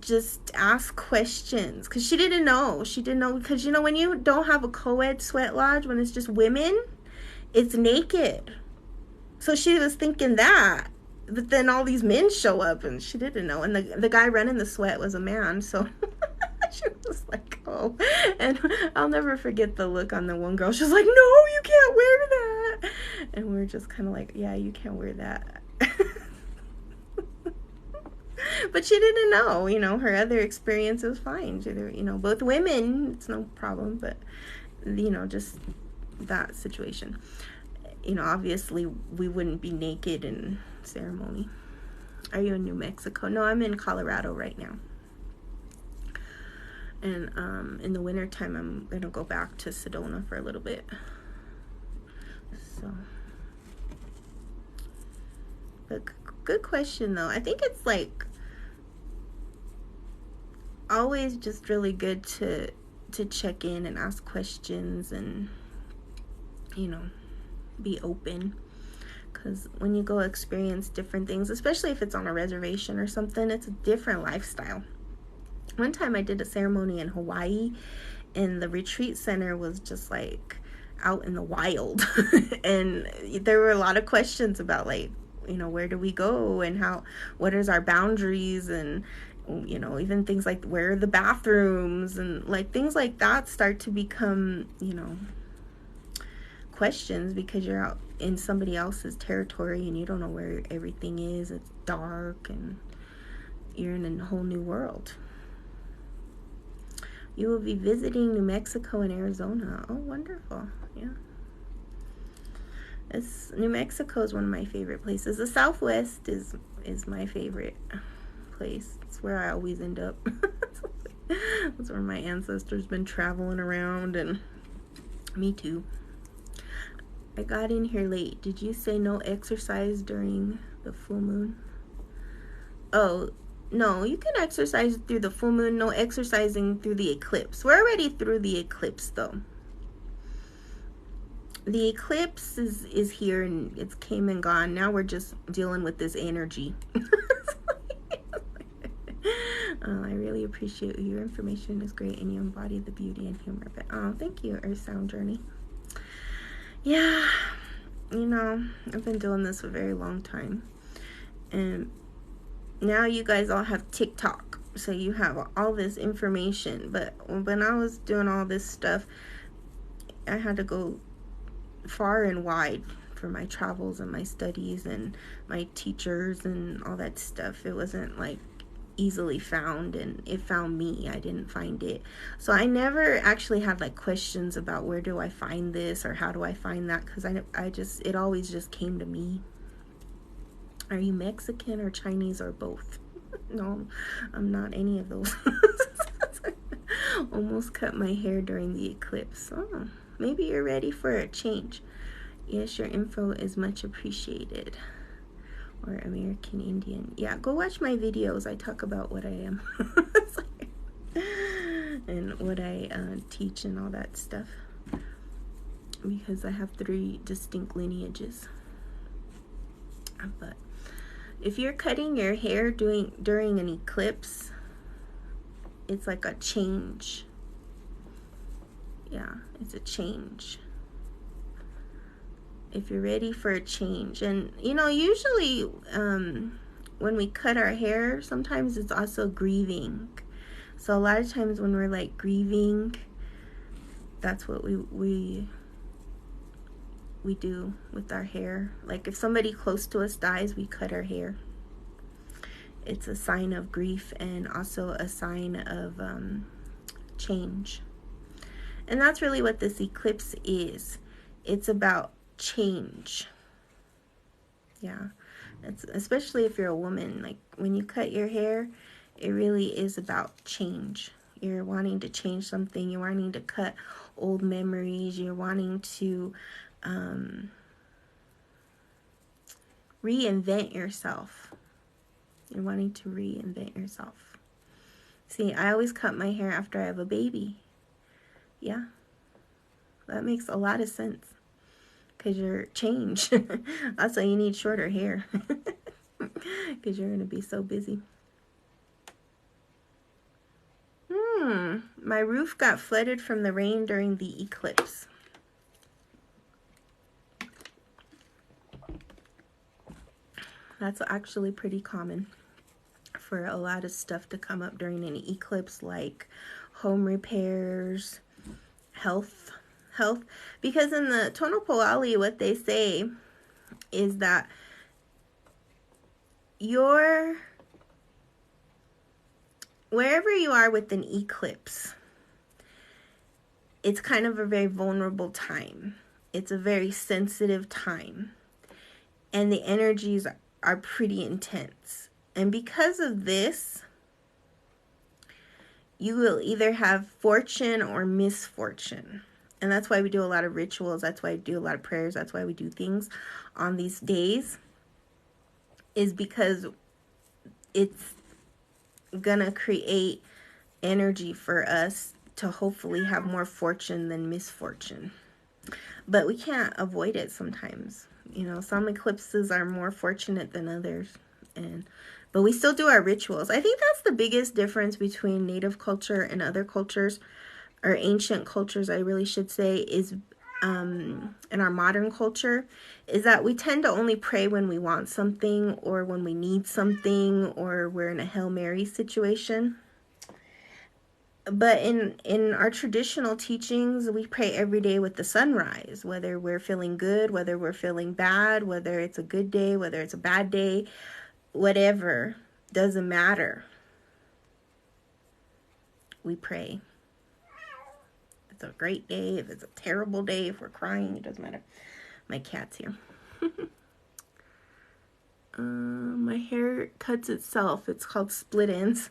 just ask questions. Because she didn't know. She didn't know. Because, when you don't have a co-ed sweat lodge, when it's just women, it's naked. So she was thinking that. But then all these men show up, and she didn't know. And the guy running the sweat was a man, so... She was like, oh. And I'll never forget the look on the one girl. She was like, no, you can't wear that. And we were just kind of like, yeah, you can't wear that. But she didn't know, her other experience was fine. Both women, it's no problem. But, just that situation. Obviously we wouldn't be naked in ceremony. Are you in New Mexico? No, I'm in Colorado right now. And in the wintertime, I'm going to go back to Sedona for a little bit. So, But good question, though. I think it's like always just really good to check in and ask questions and, you know, be open. Because when you go experience different things, especially if it's on a reservation or something, it's a different lifestyle. One time I did a ceremony in Hawaii, and the retreat center was just like out in the wild. And there were a lot of questions about, like, you know, where do we go and what is our boundaries, and, you know, even things like where are the bathrooms, and like things like that start to become, you know, questions, because you're out in somebody else's territory and you don't know where everything is. It's dark and you're in a whole new world. You will be visiting New Mexico and Arizona. Oh, wonderful. Yeah. New Mexico is one of my favorite places. The Southwest is my favorite place. It's where I always end up. That's where my ancestors been traveling around, and me too. I got in here late. Did you say no exercise during the full moon? Oh, no, you can exercise through the full moon. No exercising through the eclipse. We're already through the eclipse, though. The eclipse is here, and it's came and gone. Now we're just dealing with this energy. I really appreciate you. Your information is great, and you embody the beauty and humor. But thank you, Earth Sound Journey. Yeah, you know, I've been doing this a very long time, and now you guys all have TikTok, so you have all this information. But when I was doing all this stuff, I had to go far and wide for my travels and my studies and my teachers and all that stuff. It wasn't like easily found, and it found me. I didn't find it. So I never actually had like questions about where do I find this or how do I find that, because it always just came to me. Are you Mexican or Chinese or both? No, I'm not any of those. Almost cut my hair during the eclipse. Oh, maybe you're ready for a change. Yes, your info is much appreciated. Or American Indian. Yeah, go watch my videos. I talk about what I am. And what I teach and all that stuff. Because I have 3 distinct lineages. But if you're cutting your hair during an eclipse, it's like a change. Yeah, it's a change. If you're ready for a change. And, you know, usually when we cut our hair, sometimes it's also grieving. So a lot of times when we're like grieving, that's what we do with our hair. Like if somebody close to us dies, we cut our hair. It's a sign of grief and also a sign of change. And that's really what this eclipse is. It's about change. Yeah, it's especially if you're a woman. Like when you cut your hair, it really is about change. You're wanting to change something. You're wanting to cut old memories. You're wanting to reinvent yourself. You're wanting to reinvent yourself. See, I always cut my hair after I have a baby. Yeah, that makes a lot of sense. Because you're change. Also, you need shorter hair. Because you're going to be so busy. My roof got flooded from the rain during the eclipse. That's actually pretty common for a lot of stuff to come up during an eclipse, like home repairs, health. Because in the Tonopouali, what they say is that wherever you are with an eclipse, it's kind of a very vulnerable time. It's a very sensitive time. And the energies are pretty intense. And because of this, you will either have fortune or misfortune. And that's why we do a lot of rituals. That's why we do a lot of prayers. That's why we do things on these days. is because it's gonna create energy for us to hopefully have more fortune than misfortune. But we can't avoid it sometimes. You know, some eclipses are more fortunate than others. But we still do our rituals. I think that's the biggest difference between Native culture and other cultures, or ancient cultures, I really should say, is in our modern culture, is that we tend to only pray when we want something, or when we need something, or we're in a Hail Mary situation. But in our traditional teachings, we pray every day with the sunrise, whether we're feeling good, whether we're feeling bad, whether it's a good day, whether it's a bad day, whatever, doesn't matter. We pray. If it's a great day, if it's a terrible day, if we're crying, it doesn't matter. My cat's here. My hair cuts itself. It's called split ends.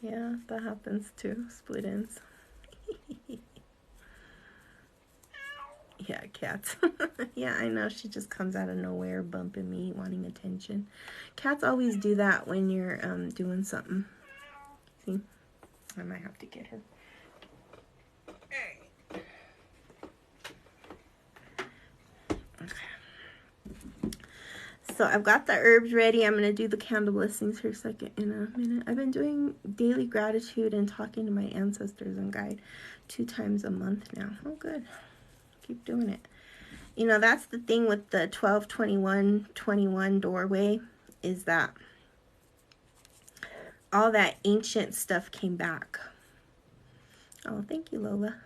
Yeah, that happens too. Split ends. Yeah, cats. Yeah, I know. She just comes out of nowhere, bumping me, wanting attention. Cats always do that when you're doing something. See? I might have to get her. Okay. So I've got the herbs ready. I'm going to do the candle blessings here in a minute. I've been doing daily gratitude and talking to my ancestors and guide 2 times a month now. Oh, good. Keep doing it. You know, that's the thing with the 12-21-21 doorway, is that all that ancient stuff came back. Oh, thank you, Lola.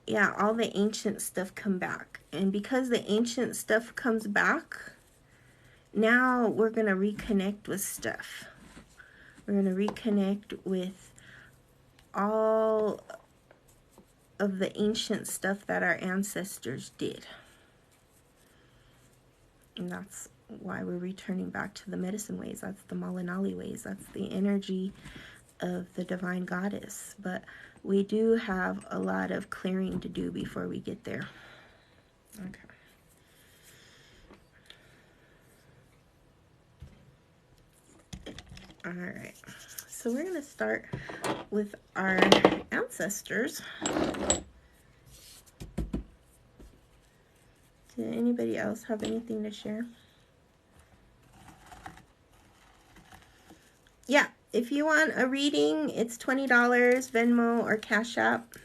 Yeah, all the ancient stuff come back. And because the ancient stuff comes back, now we're going to reconnect with stuff. We're going to reconnect with all of the ancient stuff that our ancestors did. And that's why we're returning back to the medicine ways. That's the Malinali ways. That's the energy of the divine goddess. But we do have a lot of clearing to do before we get there. Okay. All right. So we're going to start with our ancestors. Did anybody else have anything to share? Yeah, if you want a reading, it's $20, Venmo or Cash App.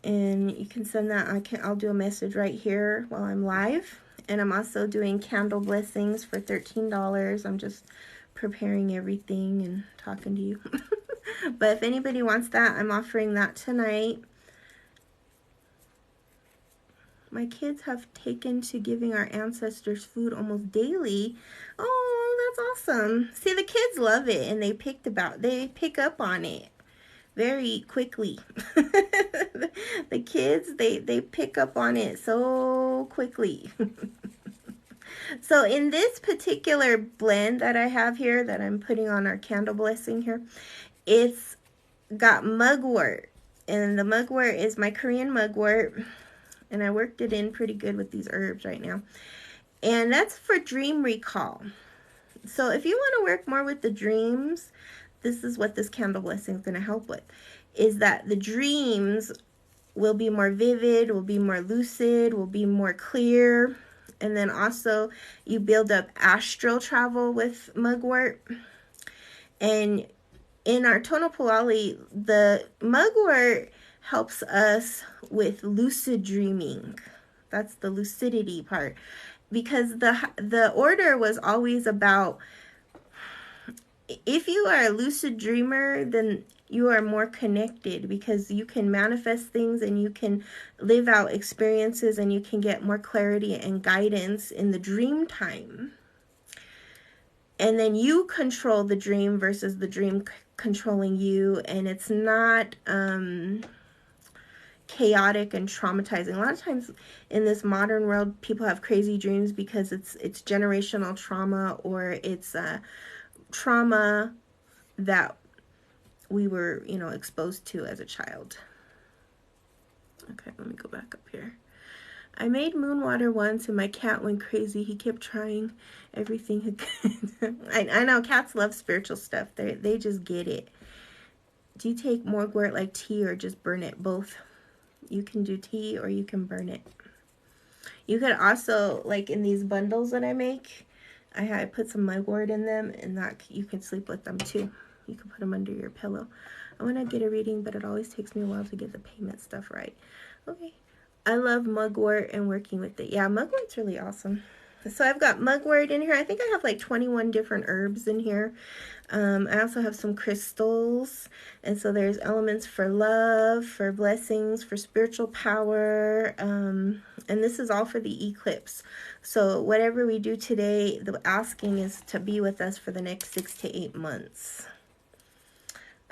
And you can send that. I'll do a message right here while I'm live. And I'm also doing candle blessings for $13. I'm just preparing everything and talking to you. But if anybody wants that, I'm offering that tonight. My kids have taken to giving our ancestors food almost daily. Oh, that's awesome. See, the kids love it, and they pick up on it very quickly. The kids, they pick up on it so quickly. So in this particular blend that I have here, that I'm putting on our candle blessing here, it's got mugwort. And the mugwort is my Korean mugwort. And I worked it in pretty good with these herbs right now. And that's for dream recall. So if you want to work more with the dreams, this is what this candle blessing is going to help with. Is that the dreams will be more vivid, will be more lucid, will be more clear. And then also you build up astral travel with mugwort. And in our Tonopoali, the mugwort helps us with lucid dreaming. That's the lucidity part. Because the order was always about, if you are a lucid dreamer, then you are more connected, because you can manifest things and you can live out experiences and you can get more clarity and guidance in the dream time. And then you control the dream versus the dream controlling you, and it's not chaotic and traumatizing. A lot of times in this modern world, people have crazy dreams because it's generational trauma, or it's trauma that we were, exposed to as a child. Okay, let me go back up here. I made moon water once and my cat went crazy. He kept trying everything he could. I know cats love spiritual stuff. They just get it. Do you take mugwort like tea or just burn it? Both. You can do tea or you can burn it. You could also, like in these bundles that I make, I put some mugwort in them, and that you can sleep with them too. You can put them under your pillow. I want to get a reading, but it always takes me a while to get the payment stuff right. Okay. I love mugwort and working with it. Yeah, mugwort's really awesome. So I've got mugwort in here. I think I have like 21 different herbs in here. I also have some crystals. And so there's elements for love, for blessings, for spiritual power. And this is all for the eclipse. So whatever we do today, the asking is to be with us for the next 6 to 8 months.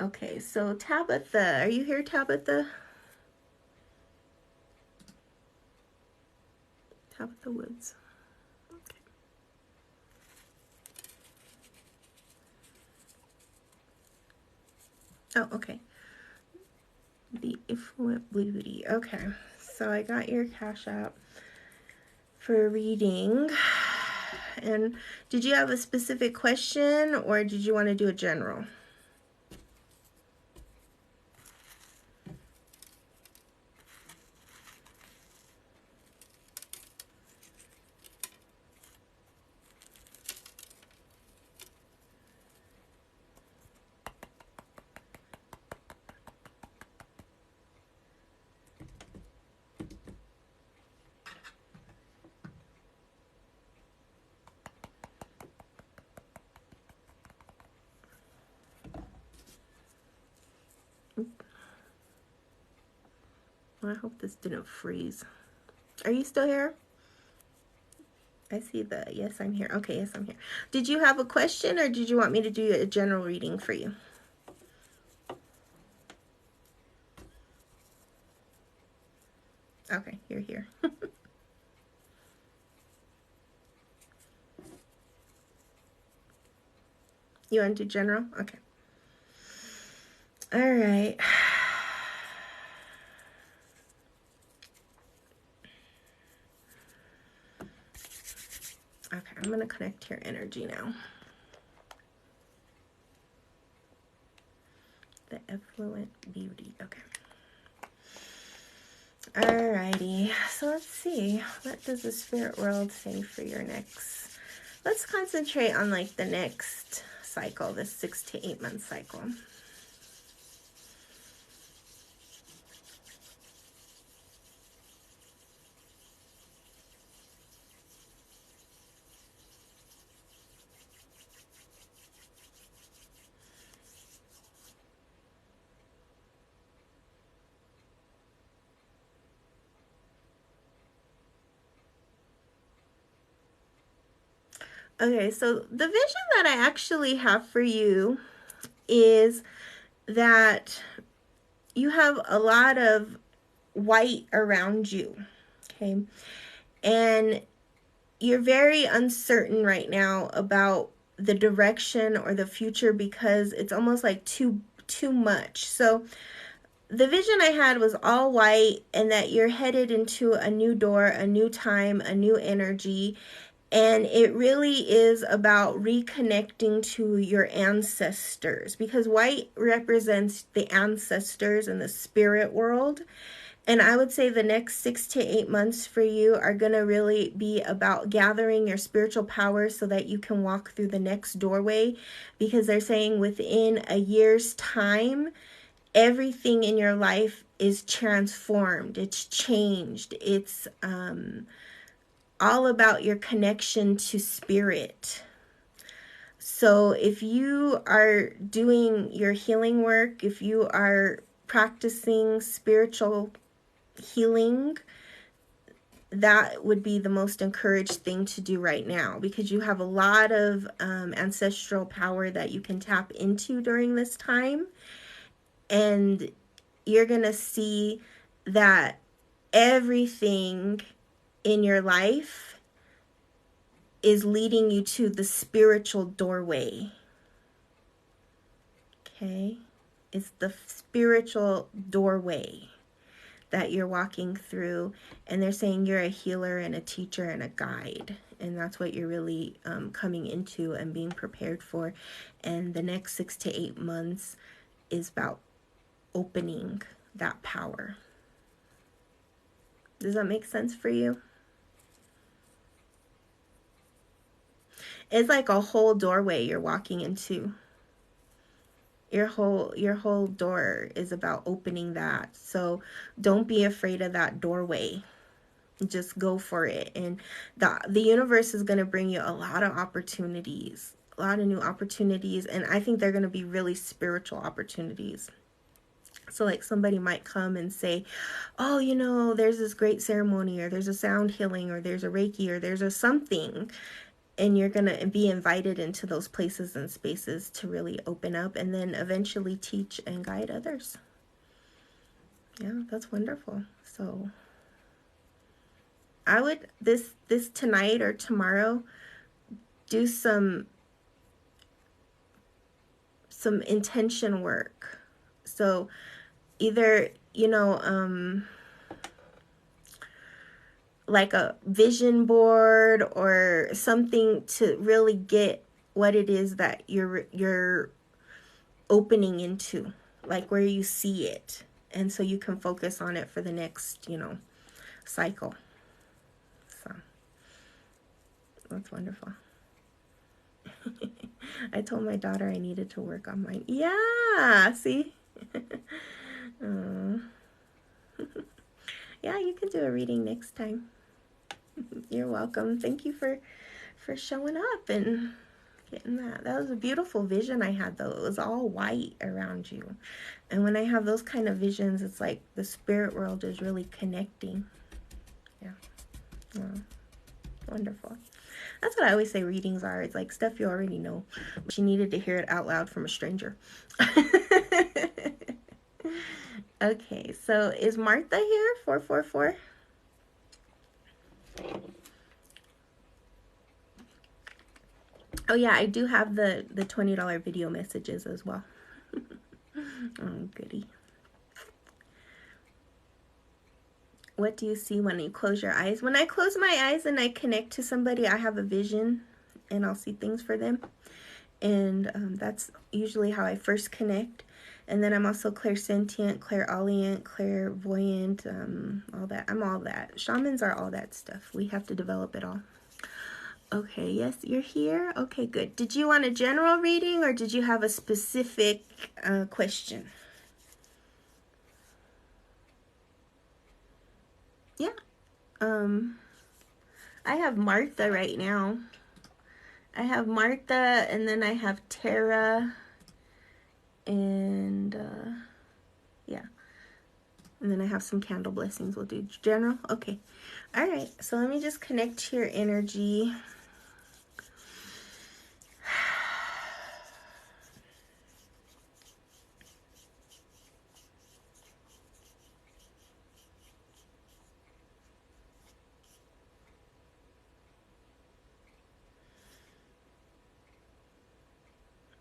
Okay, so Tabitha, are you here, Tabitha? Tabitha Woods. Okay. Oh, okay. The Affluent Beauty. Okay, so I got your Cash App for a reading. And did you have a specific question or did you want to do a general? I hope this didn't freeze. Are you still here? I see the yes, I'm here. Okay, yes, I'm here. Did you have a question or did you want me to do a general reading for you? Okay, you're here. You want to do general? Okay. All right. Okay, I'm going to connect your energy now. The Affluent Beauty. Okay. Alrighty. So let's see. What does the spirit world say for your next? Let's concentrate on like the next cycle, this 6 to 8 month cycle. Okay, so the vision that I actually have for you is that you have a lot of white around you, okay? And you're very uncertain right now about the direction or the future because it's almost like too much. So the vision I had was all white and that you're headed into a new door, a new time, a new energy. And it really is about reconnecting to your ancestors because white represents the ancestors in the spirit world. And I would say the next 6 to 8 months for you are going to really be about gathering your spiritual power so that you can walk through the next doorway, because they're saying within a year's time, everything in your life is transformed. It's changed. It's all about your connection to spirit. So if you are doing your healing work, if you are practicing spiritual healing, that would be the most encouraged thing to do right now, because you have a lot of ancestral power that you can tap into during this time. And you're going to see that everything in your life is leading you to the spiritual doorway. Okay? It's the spiritual doorway that you're walking through, and they're saying you're a healer and a teacher and a guide, and that's what you're really coming into and being prepared for. And the next 6 to 8 months is about opening that power. Does that make sense for you? It's like a whole doorway you're walking into. Your whole door is about opening that. So don't be afraid of that doorway. Just go for it. And the universe is going to bring you a lot of opportunities, a lot of new opportunities. And I think they're going to be really spiritual opportunities. So like somebody might come and say, oh, you know, there's this great ceremony, or there's a sound healing, or there's a Reiki, or there's a something. And you're going to be invited into those places and spaces to really open up and then eventually teach and guide others. Yeah, that's wonderful. So I would, this tonight or tomorrow, do some intention work. So either, you know, like a vision board or something to really get what it is that you're opening into, like where you see it, and so you can focus on it for the next, you know, cycle. So that's wonderful. I told my daughter I needed to work on mine. Yeah, see? Yeah, you can do a reading next time. You're welcome. Thank you for showing up and getting that. That was a beautiful vision I had, though. It was all white around you. And when I have those kind of visions, it's like the spirit world is really connecting. Yeah. Wow. Wonderful. That's what I always say readings are. It's like stuff you already know, but you needed to hear it out loud from a stranger. Okay, so is Martha here? 444? Oh yeah, I do have the $20 video messages as well. Oh, goody. What do you see when you close your eyes? When I close my eyes and I connect to somebody, I have a vision and I'll see things for them. And that's usually how I first connect. And then I'm also clairsentient, clairaudient, clairvoyant, all that. I'm all that. Shamans are all that stuff. We have to develop it all. Okay, yes, you're here? Okay, good. Did you want a general reading or did you have a specific question? Yeah. I have Martha right now. I have Martha, and then I have Tara, and yeah. And then I have some candle blessings. We'll do general. Okay. All right. So let me just connect to your energy.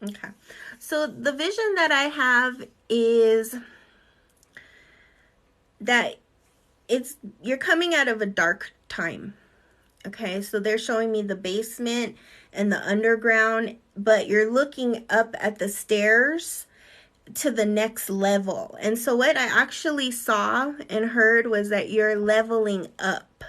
Okay. So the vision that I have is that you're coming out of a dark time. Okay, so they're showing me the basement and the underground, but you're looking up at the stairs to the next level. And so what I actually saw and heard was that you're leveling up.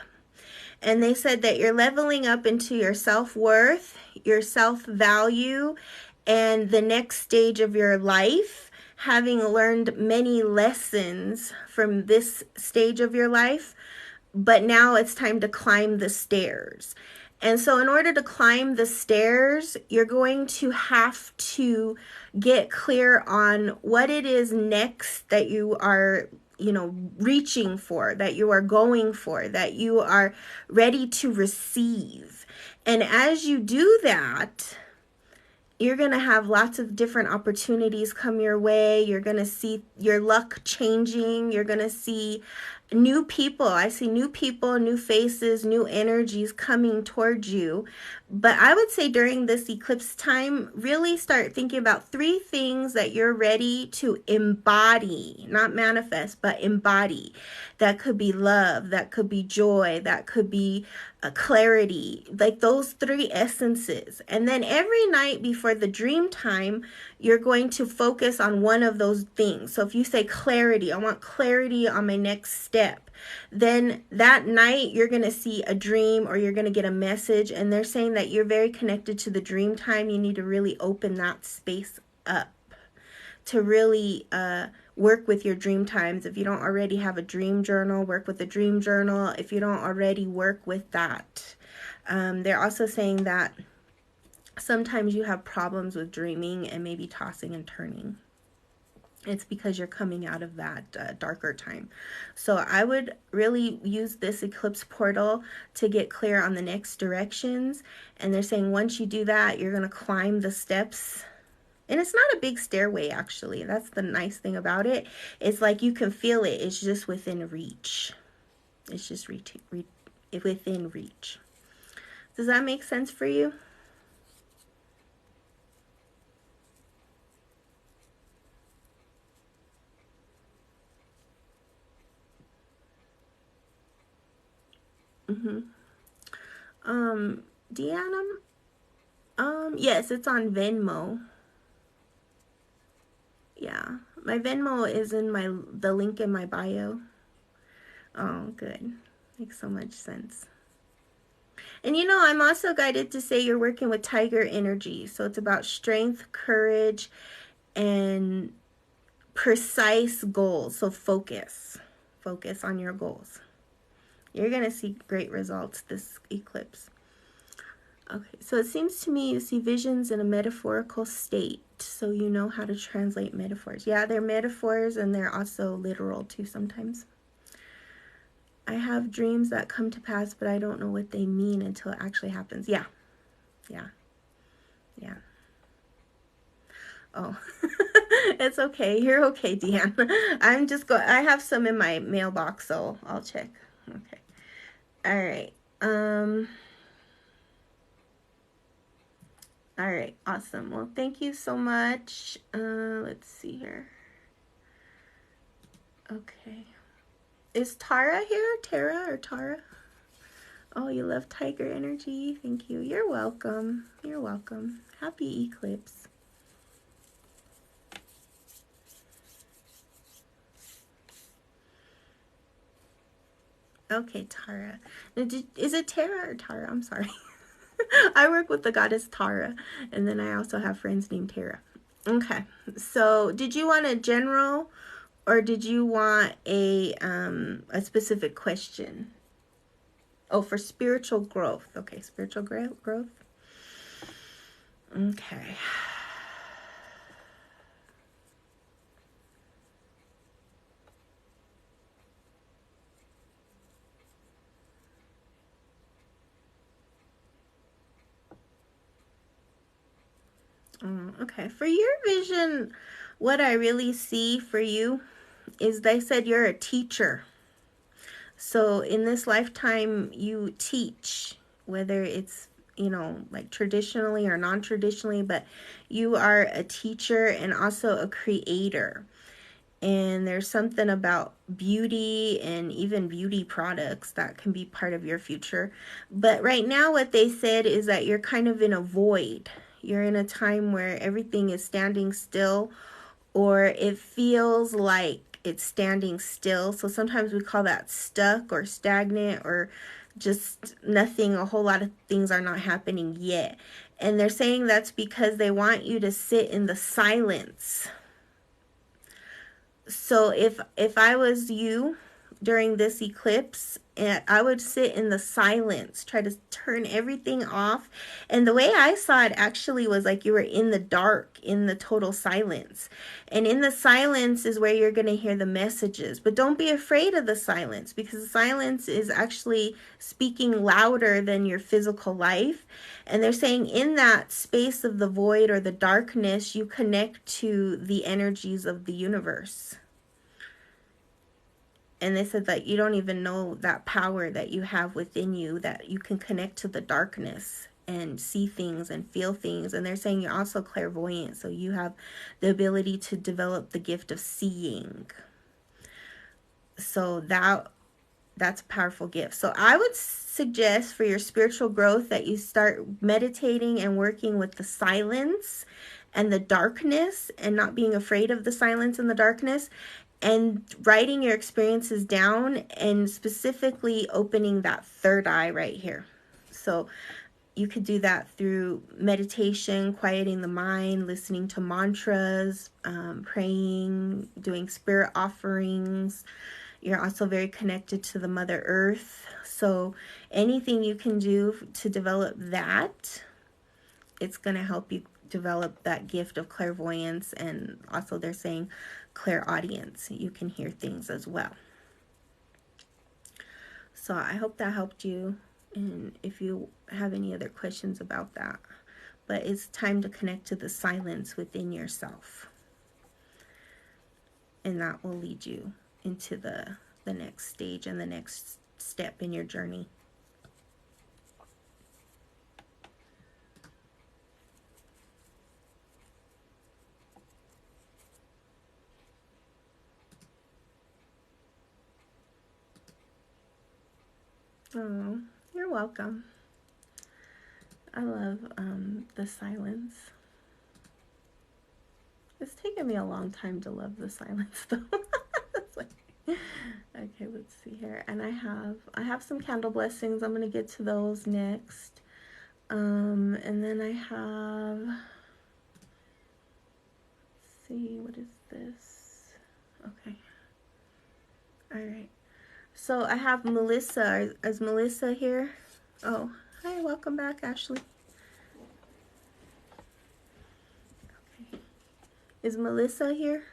And they said that you're leveling up into your self-worth, your self-value, and the next stage of your life, having learned many lessons from this stage of your life. But now it's time to climb the stairs. And so in order to climb the stairs, you're going to have to get clear on what it is next that you are, you know, reaching for, that you are going for, that you are ready to receive. And as you do that, you're going to have lots of different opportunities come your way. You're going to see your luck changing. You're going to see new people. I see new people, new faces, new energies coming towards you. But I would say during this eclipse time, really start thinking about 3 things that you're ready to embody, not manifest, but embody. That could be love, that could be joy, that could be clarity, like those 3 essences. And then every night before the dream time, you're going to focus on one of those things. So if you say clarity, I want clarity on my next step, then that night you're going to see a dream or you're going to get a message, and they're saying that you're very connected to the dream time. You need to really open that space up to really work with your dream times. If you don't already have a dream journal, work with a dream journal. If you don't already, work with that. They're also saying that sometimes you have problems with dreaming and maybe tossing and turning. It's because you're coming out of that darker time. So I would really use this eclipse portal to get clear on the next directions. And they're saying once you do that, you're going to climb the steps. And it's not a big stairway, actually. That's the nice thing about it. It's like you can feel it. It's just within reach. It's just within reach. Does that make sense for you? Deanna, yes, it's on Venmo. Yeah, my Venmo is in the link in my bio. Oh, good. Makes so much sense. And you know, I'm also guided to say you're working with tiger energy. So it's about strength, courage, and precise goals. So focus. Focus on your goals. You're going to see great results this eclipse. Okay, so it seems to me you see visions in a metaphorical state, so you know how to translate metaphors. Yeah, they're metaphors and they're also literal too sometimes. I have dreams that come to pass, but I don't know what they mean until it actually happens. Yeah. Oh, it's okay. You're okay, Deanne. I have some in my mailbox, so I'll check. Okay. All right. All right, awesome. Well, thank you so much. Let's see here. Okay. Is Tara here? Tara or Tara? Oh, you love tiger energy. Thank you. You're welcome. You're welcome. Happy eclipse. Okay, Tara. Is it Tara or Tara? I'm sorry. I work with the goddess Tara, and then I also have friends named Tara. Okay, so did you want a general, or did you want a specific question? Oh, for spiritual growth. Okay, spiritual growth. Okay. Okay, for your vision, what I really see for you is they said you're a teacher. So in this lifetime, you teach, whether it's, you know, like traditionally or non-traditionally, but you are a teacher and also a creator. And there's something about beauty and even beauty products that can be part of your future. But right now, what they said is that you're kind of in a void. You're in a time where everything is standing still, or it feels like it's standing still. So sometimes we call that stuck or stagnant, or just nothing. A whole lot of things are not happening yet. And they're saying that's because they want you to sit in the silence. So if I was you during this eclipse, I would sit in the silence, try to turn everything off. And the way I saw it actually was like you were in the dark, in the total silence. And in the silence is where you're going to hear the messages. But don't be afraid of the silence, because the silence is actually speaking louder than your physical life. And they're saying in that space of the void or the darkness, you connect to the energies of the universe. And they said that you don't even know that power that you have within you, that you can connect to the darkness and see things and feel things. And they're saying you're also clairvoyant, so you have the ability to develop the gift of seeing. So that's a powerful gift. So I would suggest for your spiritual growth that you start meditating and working with the silence and the darkness, and not being afraid of the silence and the darkness, and writing your experiences down, and specifically opening that third eye right here. So you could do that through meditation, quieting the mind, listening to mantras, praying, doing spirit offerings. You're also very connected to the Mother Earth. So anything you can do to develop that, it's going to help you develop that gift of clairvoyance. And also they're saying clairaudience. You can hear things as well. So I hope that helped you. And if you have any other questions about that. But it's time to connect to the silence within yourself. And that will lead you into the next stage and the next step in your journey. Oh, you're welcome. I love the silence. It's taken me a long time to love the silence, though. It's like, okay, let's see here. And I have some candle blessings. I'm gonna get to those next. And then I have, let's see, what is this? Okay. All right. So I have Melissa. Is Melissa here? Oh, hi, welcome back, Ashley. Okay. Is Melissa here?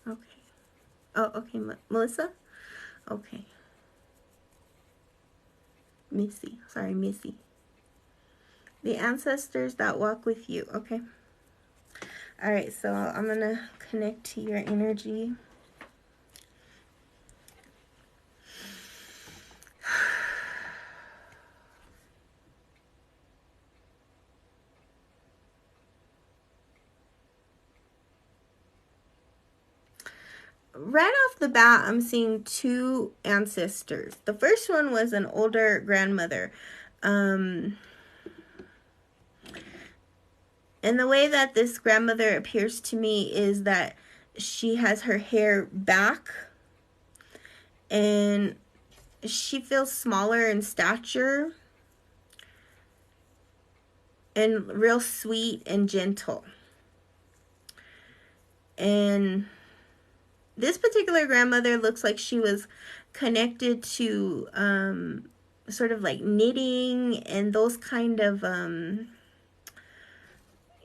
Okay. Oh, okay, Melissa? Okay. Missy. Sorry, Missy. The ancestors that walk with you. Okay. All right, so I'm going to connect to your energy. Right off the bat, I'm seeing two ancestors. The first one was an older grandmother. And the way that this grandmother appears to me is that she has her hair back, and she feels smaller in stature and real sweet and gentle. And this particular grandmother looks like she was connected to sort of like knitting and those kind of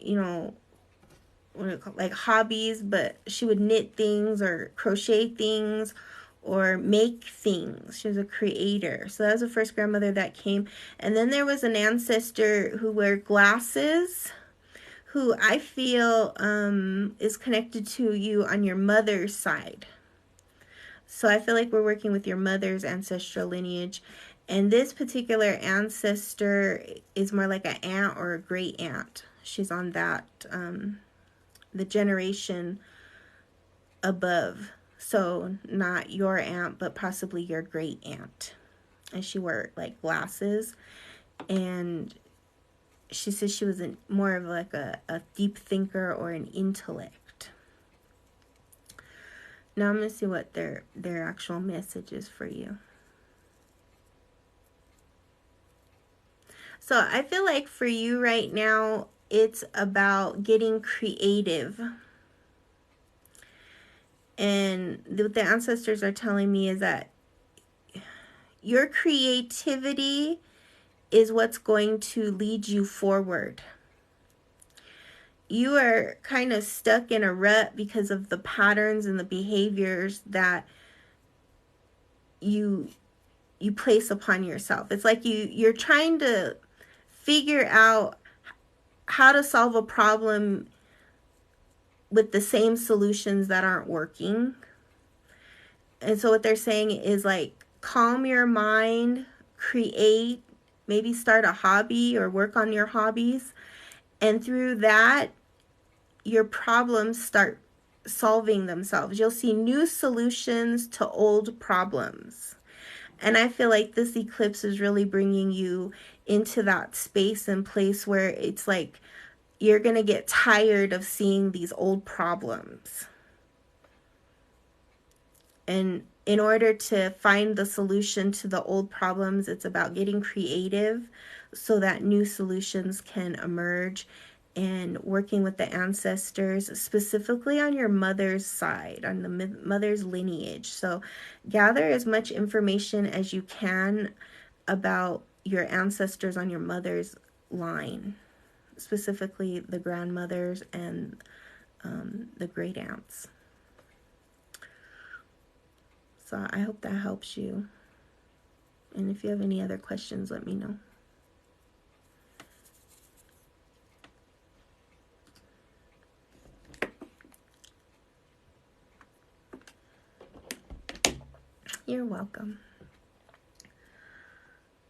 you know, like hobbies, but she would knit things or crochet things or make things. She was a creator. So that was the first grandmother that came. And then there was an ancestor who wore glasses, who I feel is connected to you on your mother's side. So I feel like we're working with your mother's ancestral lineage. And this particular ancestor is more like an aunt or a great aunt. She's on that, the generation above. So not your aunt, but possibly your great aunt. And she wore like glasses. And she says she was more of like a deep thinker or an intellect. Now I'm going to see what their actual message is for you. So I feel like for you right now, it's about getting creative. And what the ancestors are telling me is that your creativity is what's going to lead you forward. You are kind of stuck in a rut because of the patterns and the behaviors that you place upon yourself. It's like you're trying to figure out how to solve a problem with the same solutions that aren't working. And so what they're saying is like, calm your mind, create, maybe start a hobby or work on your hobbies. And through that, your problems start solving themselves. You'll see new solutions to old problems. And I feel like this eclipse is really bringing you into that space and place where it's like you're going to get tired of seeing these old problems. And in order to find the solution to the old problems, it's about getting creative so that new solutions can emerge, and working with the ancestors, specifically on your mother's side, on the mother's lineage. So gather as much information as you can about your ancestors on your mother's line, specifically the grandmothers and the great aunts. So I hope that helps you. And if you have any other questions, let me know. You're welcome.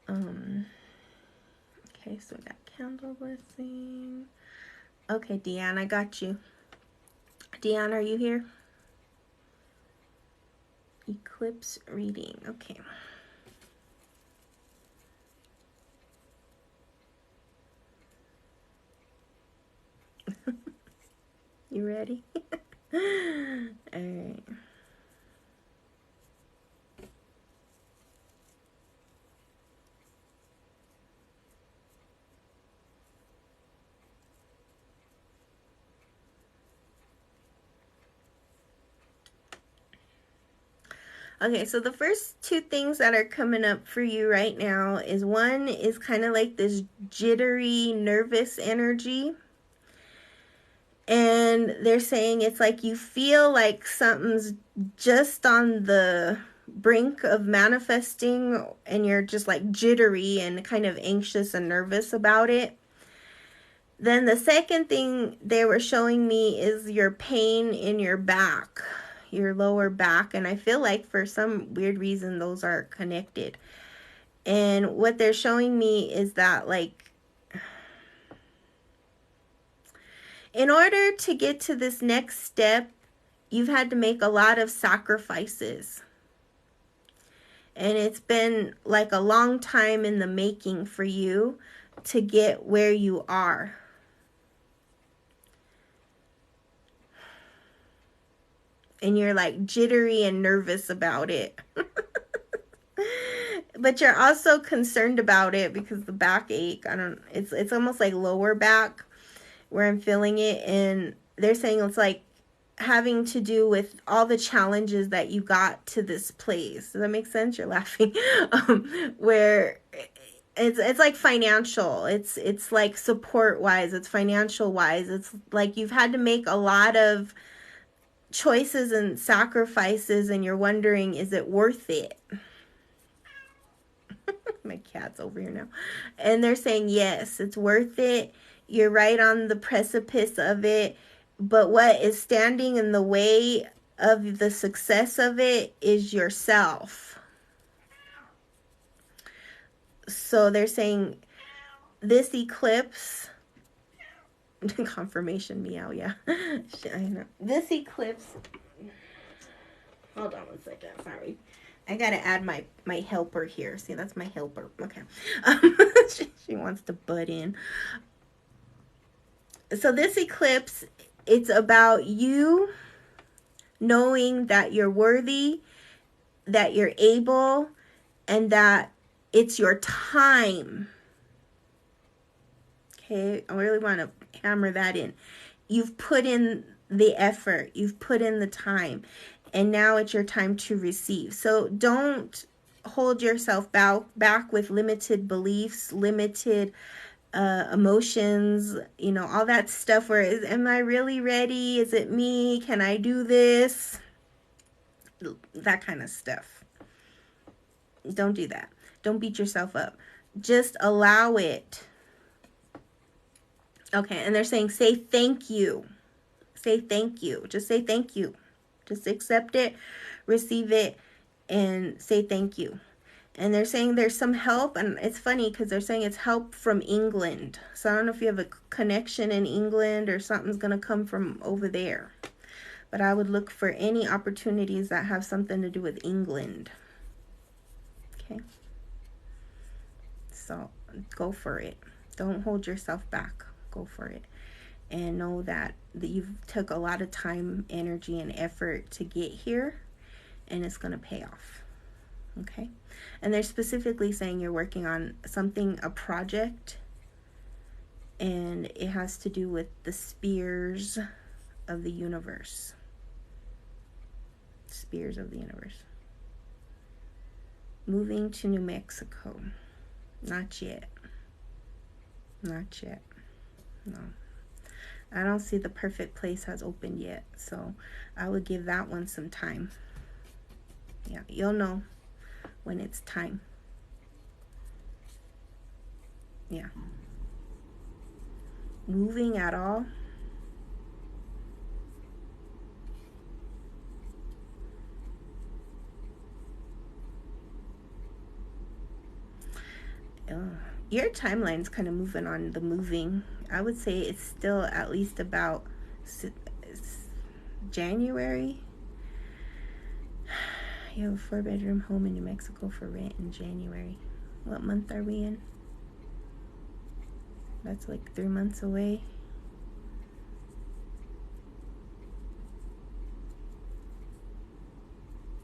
Okay, so we got candle blessing. Okay, Deanne, I got you. Deanne, are you here? Eclipse reading. Okay. You ready? All right. Okay, so the first two things that are coming up for you right now is, one is kind of like this jittery, nervous energy. And they're saying it's like you feel like something's just on the brink of manifesting, and you're just like jittery and kind of anxious and nervous about it. Then the second thing they were showing me is your pain in your back, your lower back. And I feel like for some weird reason those are connected. And what they're showing me is that, like, in order to get to this next step, you've had to make a lot of sacrifices. And it's been like a long time in the making for you to get where you are. And you're like jittery and nervous about it. But you're also concerned about it because the backache, it's almost like lower back where I'm feeling it. And they're saying it's like having to do with all the challenges that you got to this place. Does that make sense? You're laughing. Where it's like financial. It's like support wise. It's financial wise. It's like you've had to make a lot of choices and sacrifices, and you're wondering, is it worth it? My cat's over here now. And they're saying, yes, it's worth it. You're right on the precipice of it. But what is standing in the way of the success of it is yourself. So they're saying this eclipse, confirmation meow, yeah. I know. This eclipse, hold on one second, sorry. I gotta add my helper here. See, that's my helper. Okay. She wants to butt in. So this eclipse, it's about you knowing that you're worthy, that you're able, and that it's your time. Okay, I really want to hammer that in. You've put in the effort, you've put in the time, and now it's your time to receive. So don't hold yourself back with limited beliefs, limited emotions, you know, all that stuff where am I really ready? Is it me? Can I do this? That kind of stuff. Don't do that. Don't beat yourself up. Just allow it. Okay, and they're saying say thank you. Say thank you. Just say thank you. Just accept it, receive it, and say thank you. And they're saying there's some help, and it's funny because they're saying it's help from England. So I don't know if you have a connection in England or something's going to come from over there. But I would look for any opportunities that have something to do with England. Okay. So go for it. Don't hold yourself back. Go for it. And know that you've took a lot of time, energy, and effort to get here, and it's going to pay off. Okay. And they're specifically saying you're working on something, a project, and it has to do with the spheres of the universe. Spheres of the universe. Moving to New Mexico. Not yet. Not yet. No. I don't see the perfect place has opened yet, so I would give that one some time. Yeah, you'll know when it's time. Yeah. Moving at all? Your timeline's kind of moving on the moving. I would say it's still at least about January. You have a 4-bedroom home in New Mexico for rent in January. What month are we in? That's like 3 months away.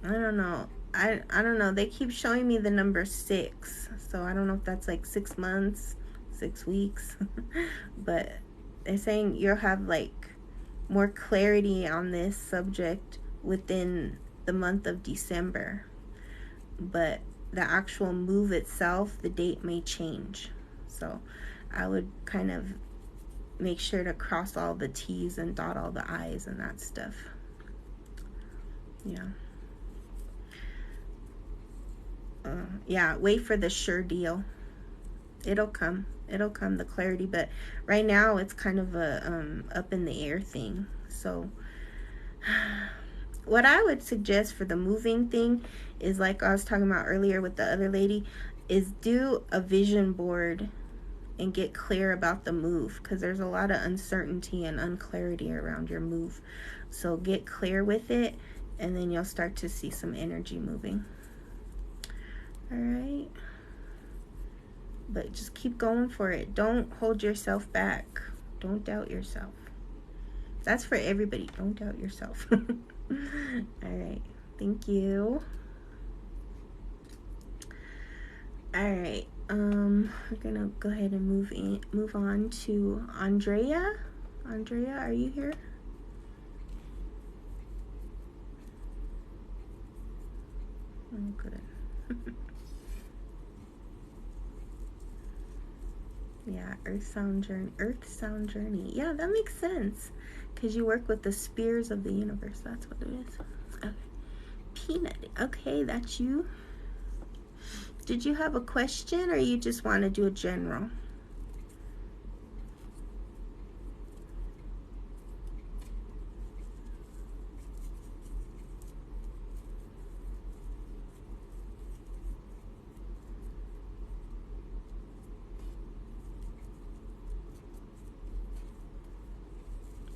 I don't know. I don't know. They keep showing me the number 6. So I don't know if that's like 6 months, 6 weeks. But they're saying you'll have like more clarity on this subject within the month of December. But the actual move itself, the date may change. So I would kind of make sure to cross all the T's and dot all the I's and that stuff. Yeah. Yeah, wait for the sure deal. It'll come, the clarity, but right now it's kind of a up in the air thing. So what I would suggest for the moving thing is, like I was talking about earlier with the other lady, is do a vision board and get clear about the move, because there's a lot of uncertainty and unclarity around your move. So get clear with it, and then you'll start to see some energy moving. All right, but just keep going for it. Don't hold yourself back. Don't doubt yourself. That's for everybody. Don't doubt yourself. All right, thank you. All right, we're gonna go ahead and move on to Andrea. Andrea, are you here? Oh, good. Yeah, Earth Sound Journey. Yeah, that makes sense, because you work with the spheres of the universe. That's what it is. Okay. Peanut. Okay, that's you. Did you have a question, or you just want to do a general?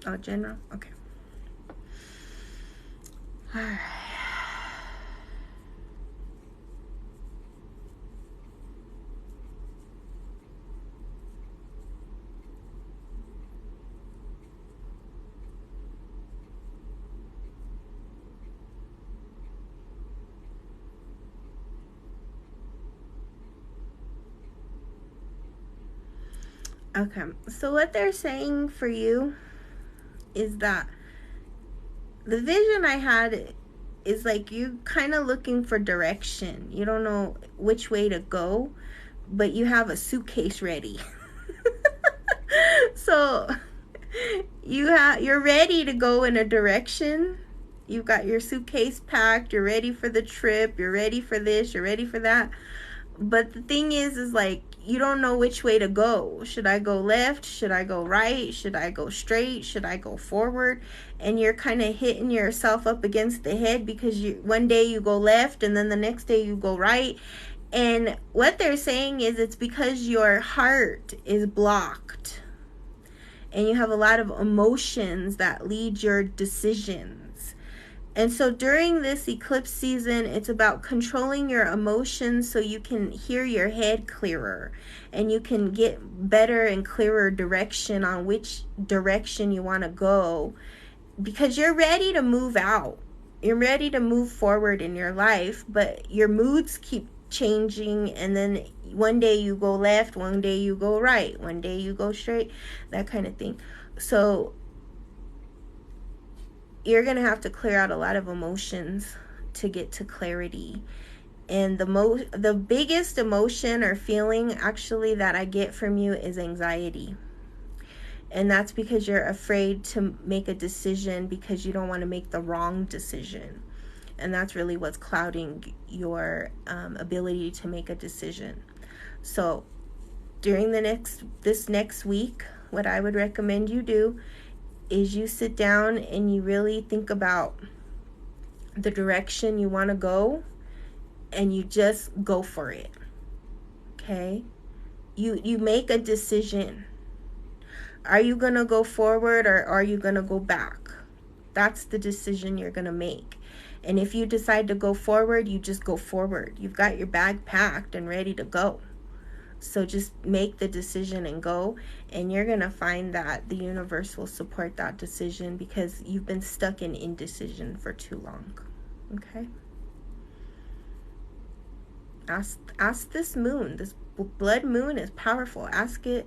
Oh, general? Okay. All right. Okay, so what they're saying for you is that the vision I had is like you kind of looking for direction. You don't know which way to go, but you have a suitcase ready. So you're ready to go in a direction. You've got your suitcase packed, you're ready for the trip, you're ready for this, you're ready for that. But the thing is like you don't know which way to go. Should I go left? Should I go right? Should I go straight? Should I go forward? And you're kind of hitting yourself up against the head because one day you go left and then the next day you go right. And what they're saying is it's because your heart is blocked and you have a lot of emotions that lead your decisions. And so during this eclipse season, it's about controlling your emotions so you can hear your head clearer and you can get better and clearer direction on which direction you want to go, because you're ready to move out. You're ready to move forward in your life, but your moods keep changing, and then one day you go left, one day you go right, one day you go straight, that kind of thing. So you're going to have to clear out a lot of emotions to get to clarity. And the biggest emotion or feeling actually that I get from you is anxiety. And that's because you're afraid to make a decision because you don't want to make the wrong decision. And that's really what's clouding your ability to make a decision. So during this next week, what I would recommend you do is you sit down and you really think about the direction you want to go, and you just go for it. Okay? You make a decision. Are you going to go forward or are you going to go back? That's the decision you're going to make. And if you decide to go forward, you just go forward. You've got your bag packed and ready to go. So just make the decision and go, and you're going to find that the universe will support that decision because you've been stuck in indecision for too long. Okay? Ask this moon. This blood moon is powerful. Ask it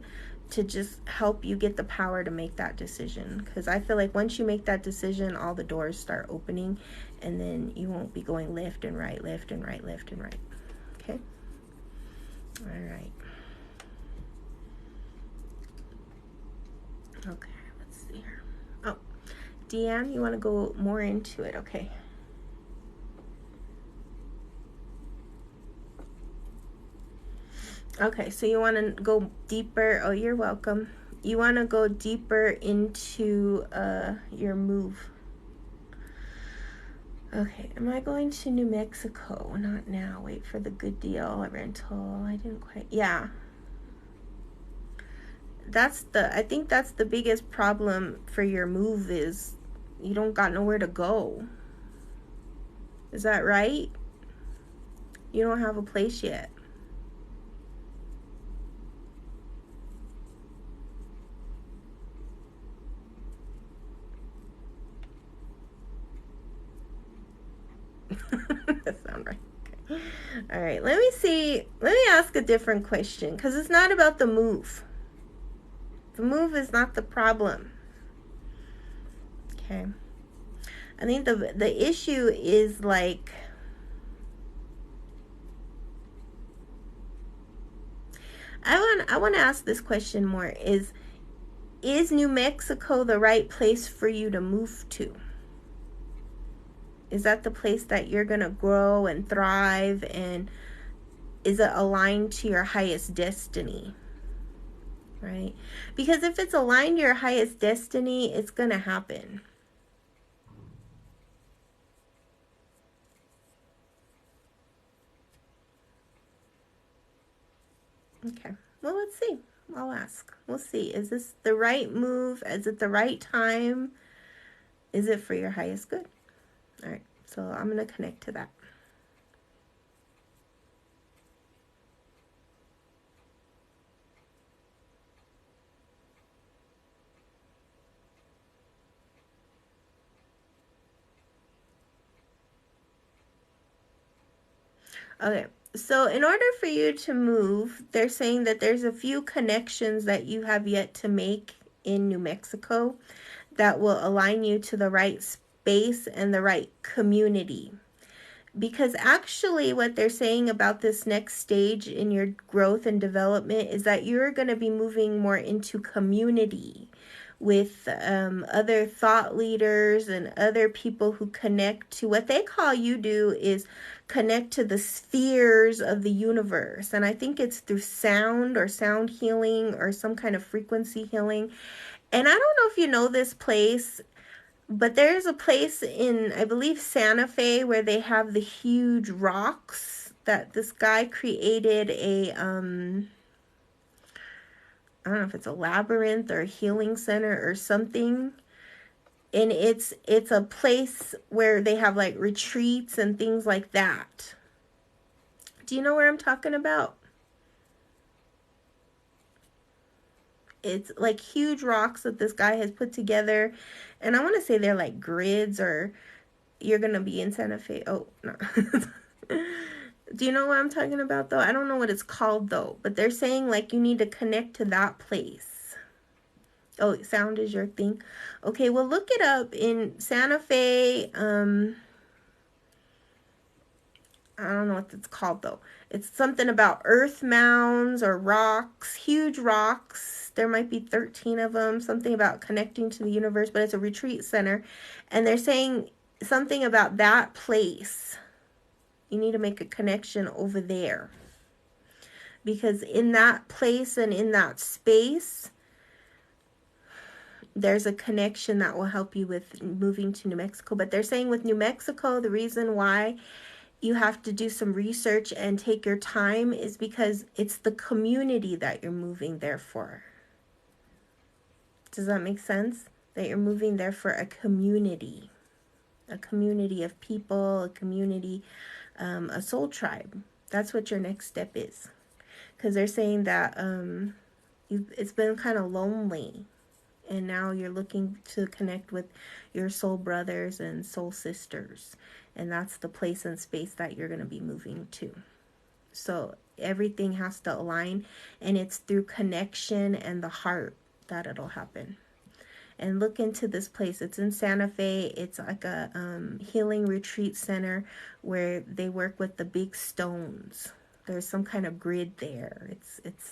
to just help you get the power to make that decision, because I feel like once you make that decision, all the doors start opening, and then you won't be going left and right, left and right, left and right. Okay? All right. Okay, let's see here. Oh, Deanne, you want to go more into it? Okay. Okay, so you want to go deeper. Oh, you're welcome. You want to go deeper into your move. Okay, am I going to New Mexico? Not now. Wait for the good deal. Rental. I didn't quite. Yeah. I think that's the biggest problem for your move is you don't got nowhere to go. Is that right? You don't have a place yet. That sounds right. Okay. All right, let me ask a different question, because it's not about the move. The move is not the problem. Okay. I think the issue is like, I want to ask this question more. Is New Mexico the right place for you to move to? Is that the place that you're going to grow and thrive, and is it aligned to your highest destiny? Right? Because if it's aligned to your highest destiny, it's going to happen. Okay. Well, let's see. I'll ask. We'll see. Is this the right move? Is it the right time? Is it for your highest good? All right. So I'm going to connect to that. Okay, so in order for you to move, they're saying that there's a few connections that you have yet to make in New Mexico that will align you to the right space and the right community. Because actually what they're saying about this next stage in your growth and development is that you're going to be moving more into community, with other thought leaders and other people who connect to what they call you do is connect to the spheres of the universe. And I think it's through sound or sound healing or some kind of frequency healing. And I don't know if you know this place, but there's a place in, I believe, Santa Fe where they have the huge rocks that this guy created a, I don't know if it's a labyrinth or a healing center or something. And it's a place where they have like retreats and things like that. Do you know where I'm talking about? It's like huge rocks that this guy has put together. And I want to say they're like grids, or you're going to be in Santa Fe. Oh, no. Do you know what I'm talking about, though? I don't know what it's called, though. But they're saying, like, you need to connect to that place. Oh, sound is your thing. Okay, well, look it up in Santa Fe. I don't know what it's called, though. It's something about earth mounds or rocks, huge rocks. There might be 13 of them. Something about connecting to the universe, but it's a retreat center. And they're saying something about that place. You need to make a connection over there. Because in that place and in that space, there's a connection that will help you with moving to New Mexico. But they're saying with New Mexico, the reason why you have to do some research and take your time is because it's the community that you're moving there for. Does that make sense? That you're moving there for a community of people, a community, a soul tribe. That's what your next step is. Because they're saying that it's been kind of lonely. And now you're looking to connect with your soul brothers and soul sisters. And that's the place and space that you're going to be moving to. So everything has to align. And it's through connection and the heart that it'll happen. And look into this place. It's in Santa Fe. It's like a healing retreat center where they work with the big stones. There's some kind of grid there.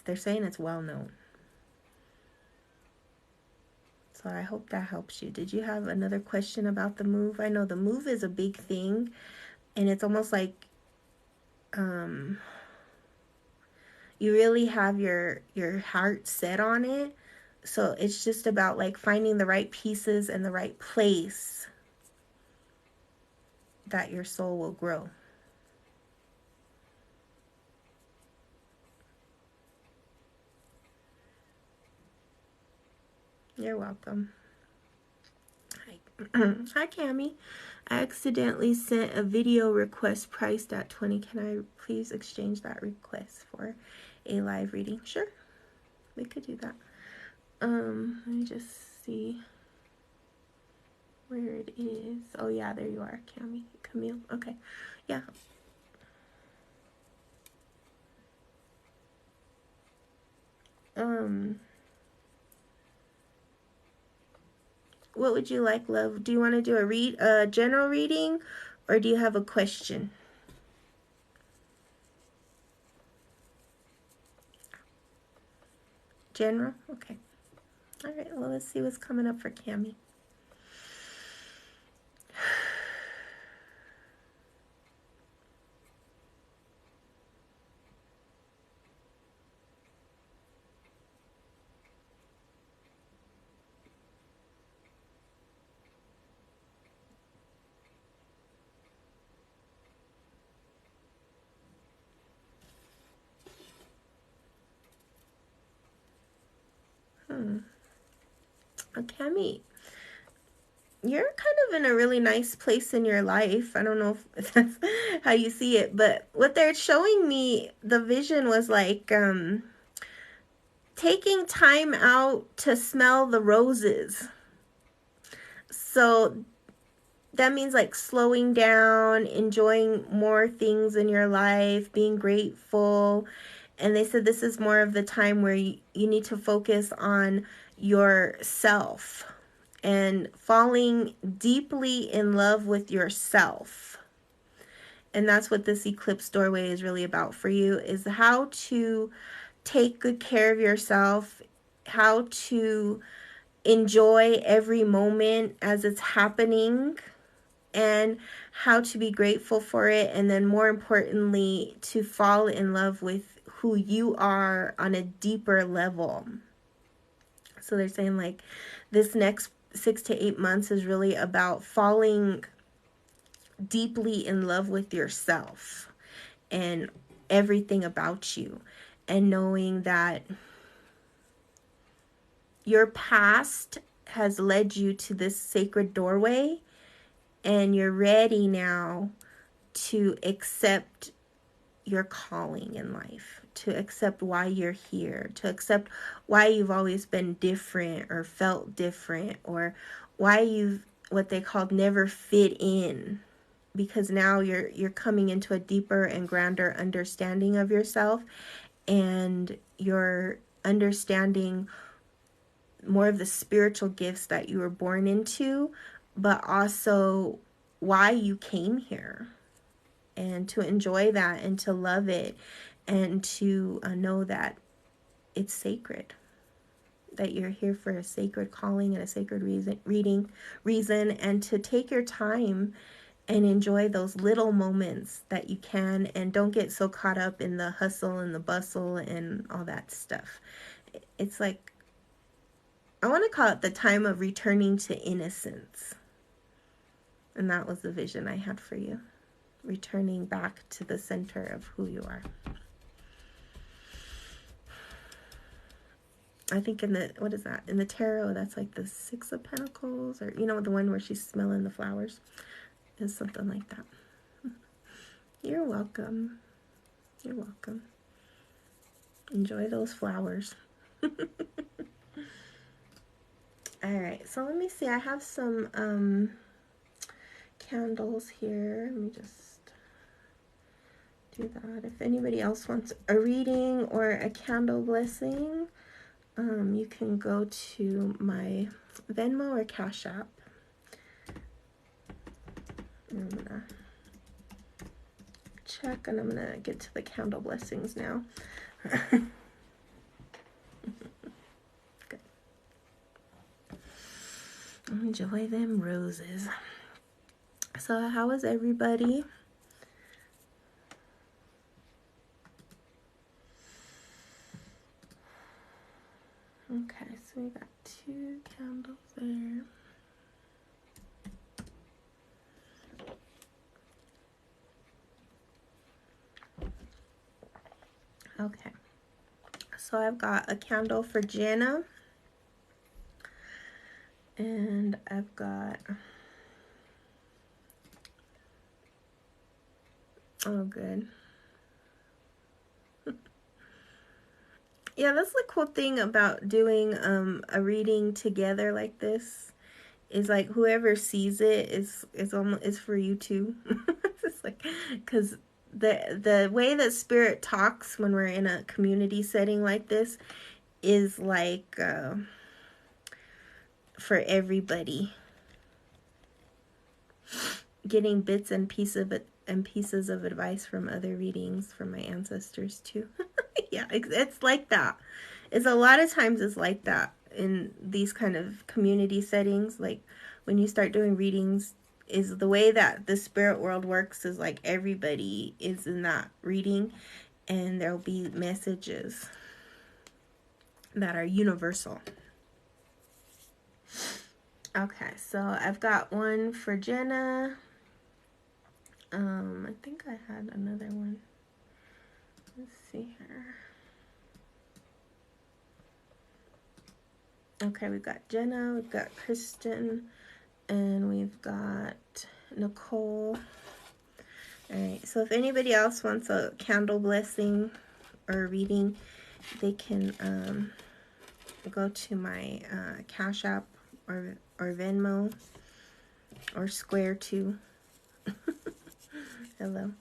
They're saying it's well known. So I hope that helps you. Did you have another question about the move? I know the move is a big thing, and it's almost like you really have your heart set on it. So it's just about like finding the right pieces and the right place that your soul will grow. You're welcome. Hi, Cammie. I accidentally sent a video request priced at $20. Can I please exchange that request for a live reading? Sure, we could do that. Let me just see where it is. Oh yeah, there you are, Camille. Okay, yeah. What would you like, love? Do you want to do a general reading, or do you have a question? General? Okay. All right, well, let's see what's coming up for Cammie. Cammie, you're kind of in a really nice place in your life. I don't know if that's how you see it, but what they're showing me, the vision was like taking time out to smell the roses. So that means like slowing down, enjoying more things in your life, being grateful. And they said this is more of the time where you need to focus on yourself and falling deeply in love with yourself. And that's what this eclipse doorway is really about for you, is how to take good care of yourself, how to enjoy every moment as it's happening, and how to be grateful for it, and then more importantly, to fall in love with who you are on a deeper level. So they're saying like this next 6 to 8 months is really about falling deeply in love with yourself and everything about you, and knowing that your past has led you to this sacred doorway, and you're ready now to accept your calling in life, to accept why you're here, to accept why you've always been different or felt different, or why you've, what they called, never fit in, because now you're coming into a deeper and grander understanding of yourself, and you're understanding more of the spiritual gifts that you were born into, but also why you came here, and to enjoy that and to love it, and to know that it's sacred, that you're here for a sacred calling and a sacred reason, and to take your time and enjoy those little moments that you can, and don't get so caught up in the hustle and the bustle and all that stuff. It's like, I want to call it the time of returning to innocence. And that was the vision I had for you. Returning back to the center of who you are. I think in the, what is that? In the tarot, that's like the 6 of Pentacles, or, you know, the one where she's smelling the flowers. It's something like that. You're welcome. You're welcome. Enjoy those flowers. Alright, so let me see. I have some candles here. Let me just do that. If anybody else wants a reading or a candle blessing, you can go to my Venmo or Cash App. I'm gonna check, and I'm gonna get to the candle blessings now. Good. Enjoy them roses. So how is everybody? Okay, so we got 2 candles there. Okay, so I've got a candle for Jenna, and I've got, oh good. Yeah, that's the cool thing about doing a reading together like this, is like whoever sees it is almost, is for you too. It's like, because the way that spirit talks when we're in a community setting like this is like for everybody, getting bits and pieces of advice from other readings from my ancestors too. Yeah, it's like that. It's a lot of times it's like that in these kind of community settings. Like when you start doing readings, is the way that the spirit world works is like everybody is in that reading, and there'll be messages that are universal. Okay, so I've got one for Jenna. I think I had another one. Let's see here. Okay, we've got Jenna, we've got Kristen, and we've got Nicole. Alright, so if anybody else wants a candle blessing or reading, they can go to my Cash App or Venmo or Square too. Hello.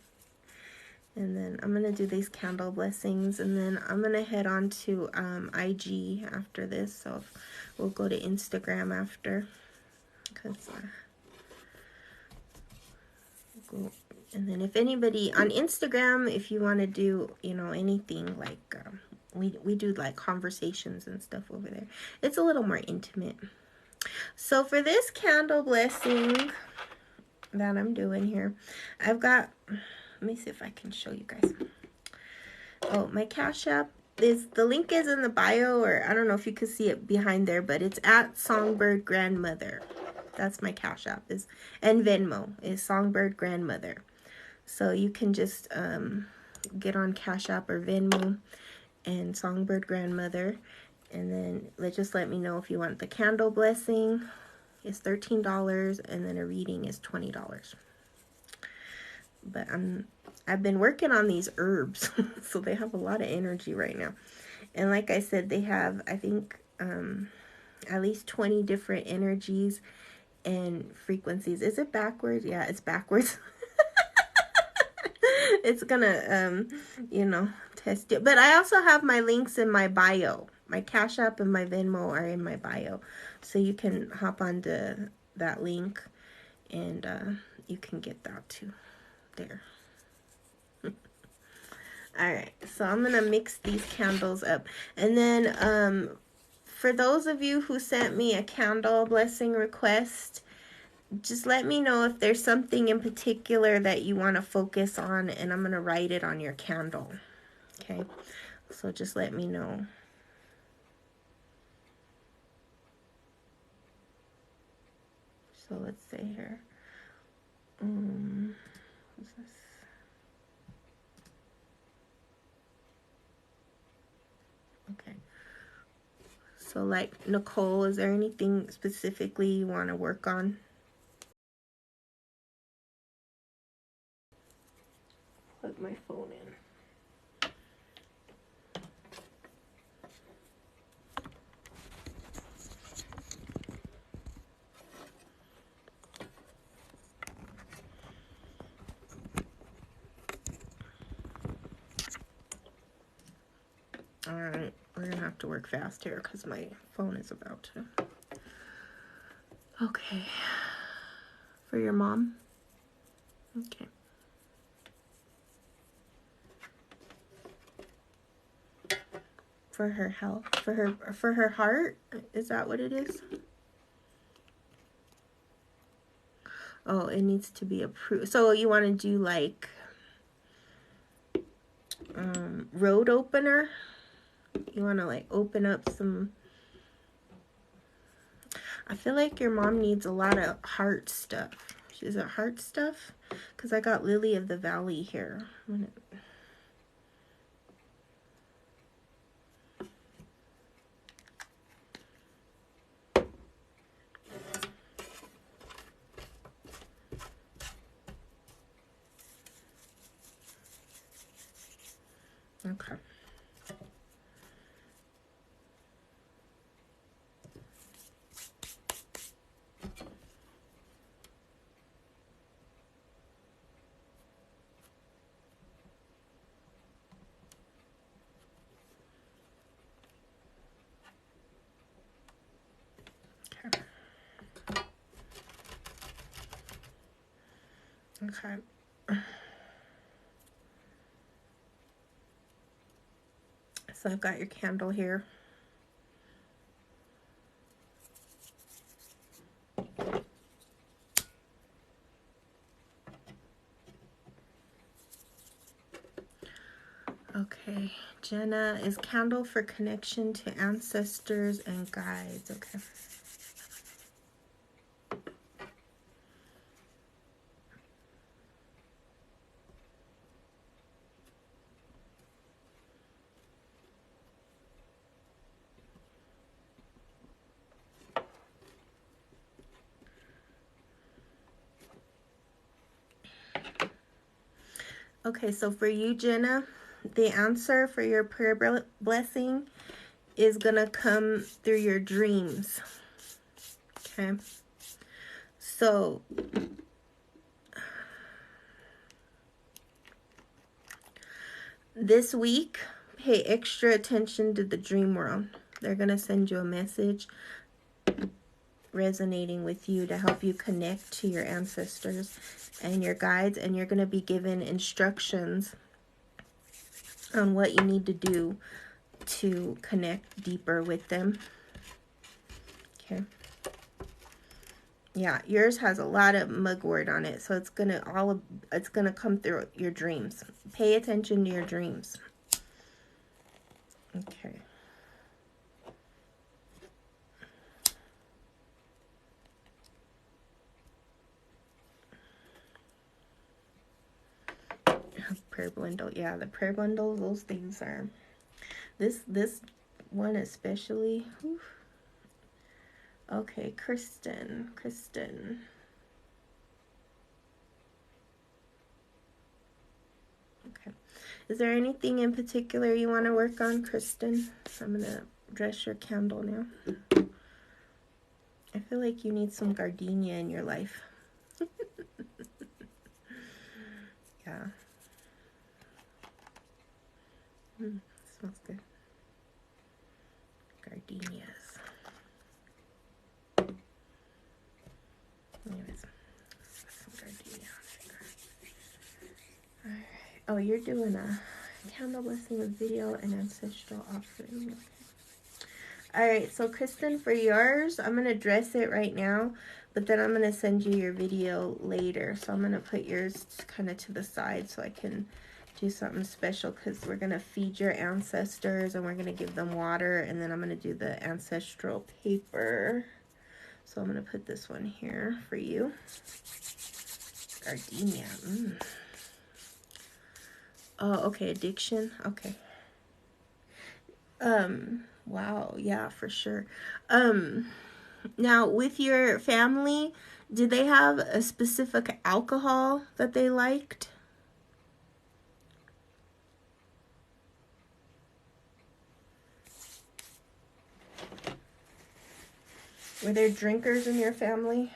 And then I'm going to do these candle blessings, and then I'm going to head on to IG after this, so we'll go to Instagram after, because and then if anybody on Instagram, if you want to do, you know, anything like We do like conversations and stuff over there. It's a little more intimate. So for this candle blessing that I'm doing here, I've got, let me see if I can show you guys. Oh, my Cash App is, the link is in the bio, or I don't know if you can see it behind there, but it's at SongBirdGrandMother. That's my Cash App, is, and Venmo is SongBirdGrandMother. So you can just get on Cash App or Venmo and SongBirdGrandMother, and then just let me know if you want the candle blessing. It's $13, and then a reading is $20. But I've been working on these herbs, so they have a lot of energy right now. And like I said, they have, I think, at least 20 different energies and frequencies. Is it backwards? Yeah, it's backwards. It's gonna, you know, test it. But I also have my links in my bio. My Cash App and my Venmo are in my bio. So you can hop onto that link and you can get that too there. Alright, so I'm gonna mix these candles up. And then for those of you who sent me a candle blessing request, just let me know if there's something in particular that you want to focus on, and I'm going to write it on your candle. Okay, so just let me know. So let's say here, what's this? Okay, so like Nicole, is there anything specifically you want to work on? Plug my phone in. Alright, we're gonna have to work fast here because my phone is about to. Okay. For your mom? Okay. For her health? For her heart? Is that what it is? Oh, it needs to be approved. So you want to do like road opener? You want to like open up some. I feel like your mom needs a lot of heart stuff. Is it heart stuff? Because I got Lily of the Valley here. Okay. Okay. So I've got your candle here. Okay, Jenna is candle for connection to ancestors and guides. Okay. Okay, so for you, Jenna, the answer for your prayer blessing is going to come through your dreams. Okay. So this week, pay extra attention to the dream world. They're going to send you a message resonating with you to help you connect to your ancestors and your guides, and you're going to be given instructions on what you need to do to connect deeper with them. Okay. Yeah, yours has a lot of mugwort on it, so it's gonna come through your dreams. Pay attention to your dreams. Okay. Prayer bundle. Yeah, the prayer bundle, those things are this one especially. Oof. Okay, Kristen. Okay. Is there anything in particular you want to work on, Kristen? I'm going to address your candle now. I feel like you need some gardenia in your life. Yeah. Smells good. Gardenias. Anyways, some gardenia on it. Alright. Oh, you're doing a candle blessing with video and ancestral offering. Okay. Alright, so Kristen, for yours, I'm going to dress it right now, but then I'm going to send you your video later. So I'm going to put yours kind of to the side so I can do something special, because we're going to feed your ancestors and we're going to give them water, and then I'm going to do the ancestral paper. So I'm going to put this one here for you. Gardenia. Oh, okay, addiction. Okay. Wow, yeah, for sure. Now with your family, did they have a specific alcohol that they liked? Were there drinkers in your family?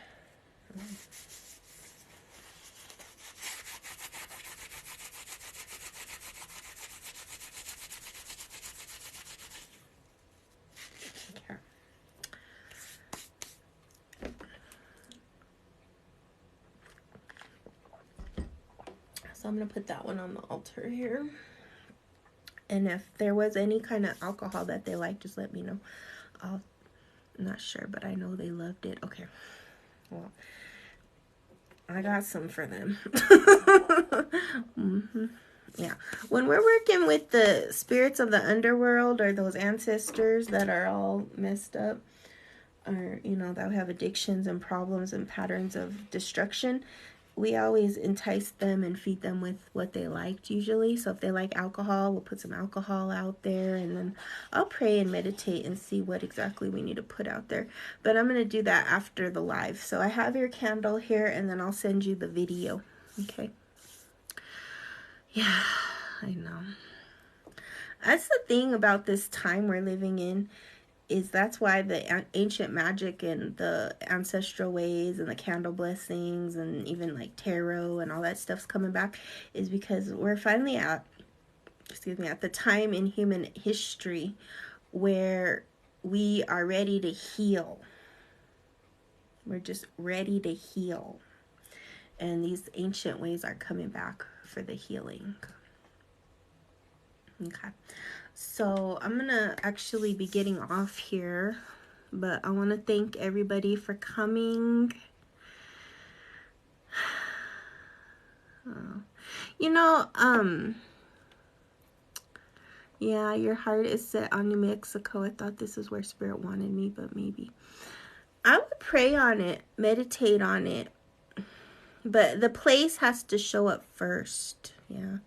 Okay. So I'm going to put that one on the altar here. And if there was any kind of alcohol that they liked, just let me know. I'm not sure, but I know they loved it. Okay. Well, I got some for them. Yeah. When we're working with the spirits of the underworld, or those ancestors that are all messed up, or, you know, that have addictions and problems and patterns of destruction, we always entice them and feed them with what they liked usually. So if they like alcohol, we'll put some alcohol out there, and then I'll pray and meditate and see what exactly we need to put out there. But I'm going to do that after the live. So I have your candle here, and then I'll send you the video. Okay. Yeah, I know. That's the thing about this time we're living in, is that's why the ancient magic and the ancestral ways and the candle blessings and even like tarot and all that stuff's coming back, is because we're finally at the time in human history where we are ready to heal. We're just ready to heal. And these ancient ways are coming back for the healing. Okay. So I'm going to actually be getting off here, but I want to thank everybody for coming. You know, yeah, your heart is set on New Mexico. I thought this is where Spirit wanted me, but maybe. I would pray on it, meditate on it, but the place has to show up first. Yeah.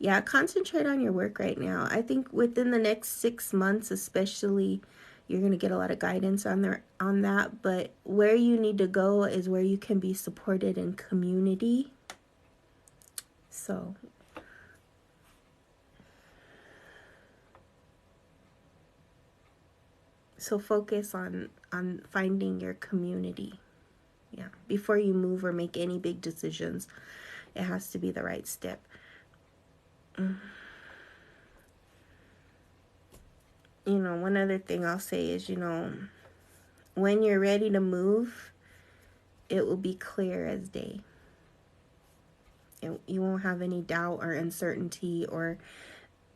Yeah, concentrate on your work right now. I think within the next 6 months, especially, you're going to get a lot of guidance on that. But where you need to go is where you can be supported in community. So focus on finding your community. Yeah, before you move or make any big decisions, it has to be the right step. You know, one other thing I'll say is, you know, when you're ready to move, it will be clear as day. You won't have any doubt or uncertainty or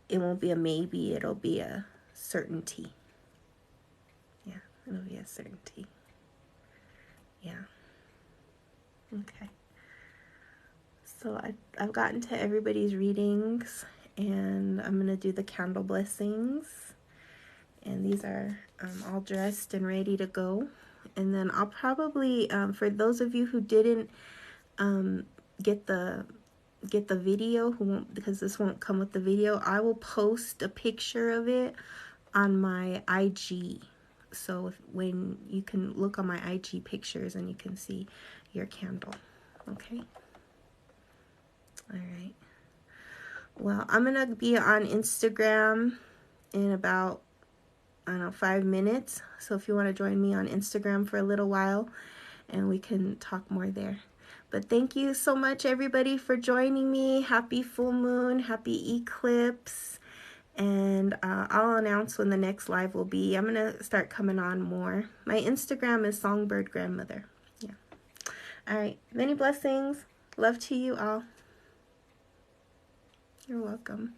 it won't be a maybe, it'll be a certainty. Yeah, it'll be a certainty. Yeah. Okay. So I've gotten to everybody's readings, and I'm going to do the candle blessings. And these are all dressed and ready to go. And then I'll probably, for those of you who didn't get the video, who won't, because this won't come with the video, I will post a picture of it on my IG. So when you can look on my IG pictures and you can see your candle. Okay. All right. Well, I'm going to be on Instagram in about, I don't know, 5 minutes. So if you want to join me on Instagram for a little while, and we can talk more there. But thank you so much, everybody, for joining me. Happy full moon, happy eclipse. And I'll announce when the next live will be. I'm going to start coming on more. My Instagram is SongBirdGrandMother. Yeah. All right. Many blessings. Love to you all. You're welcome.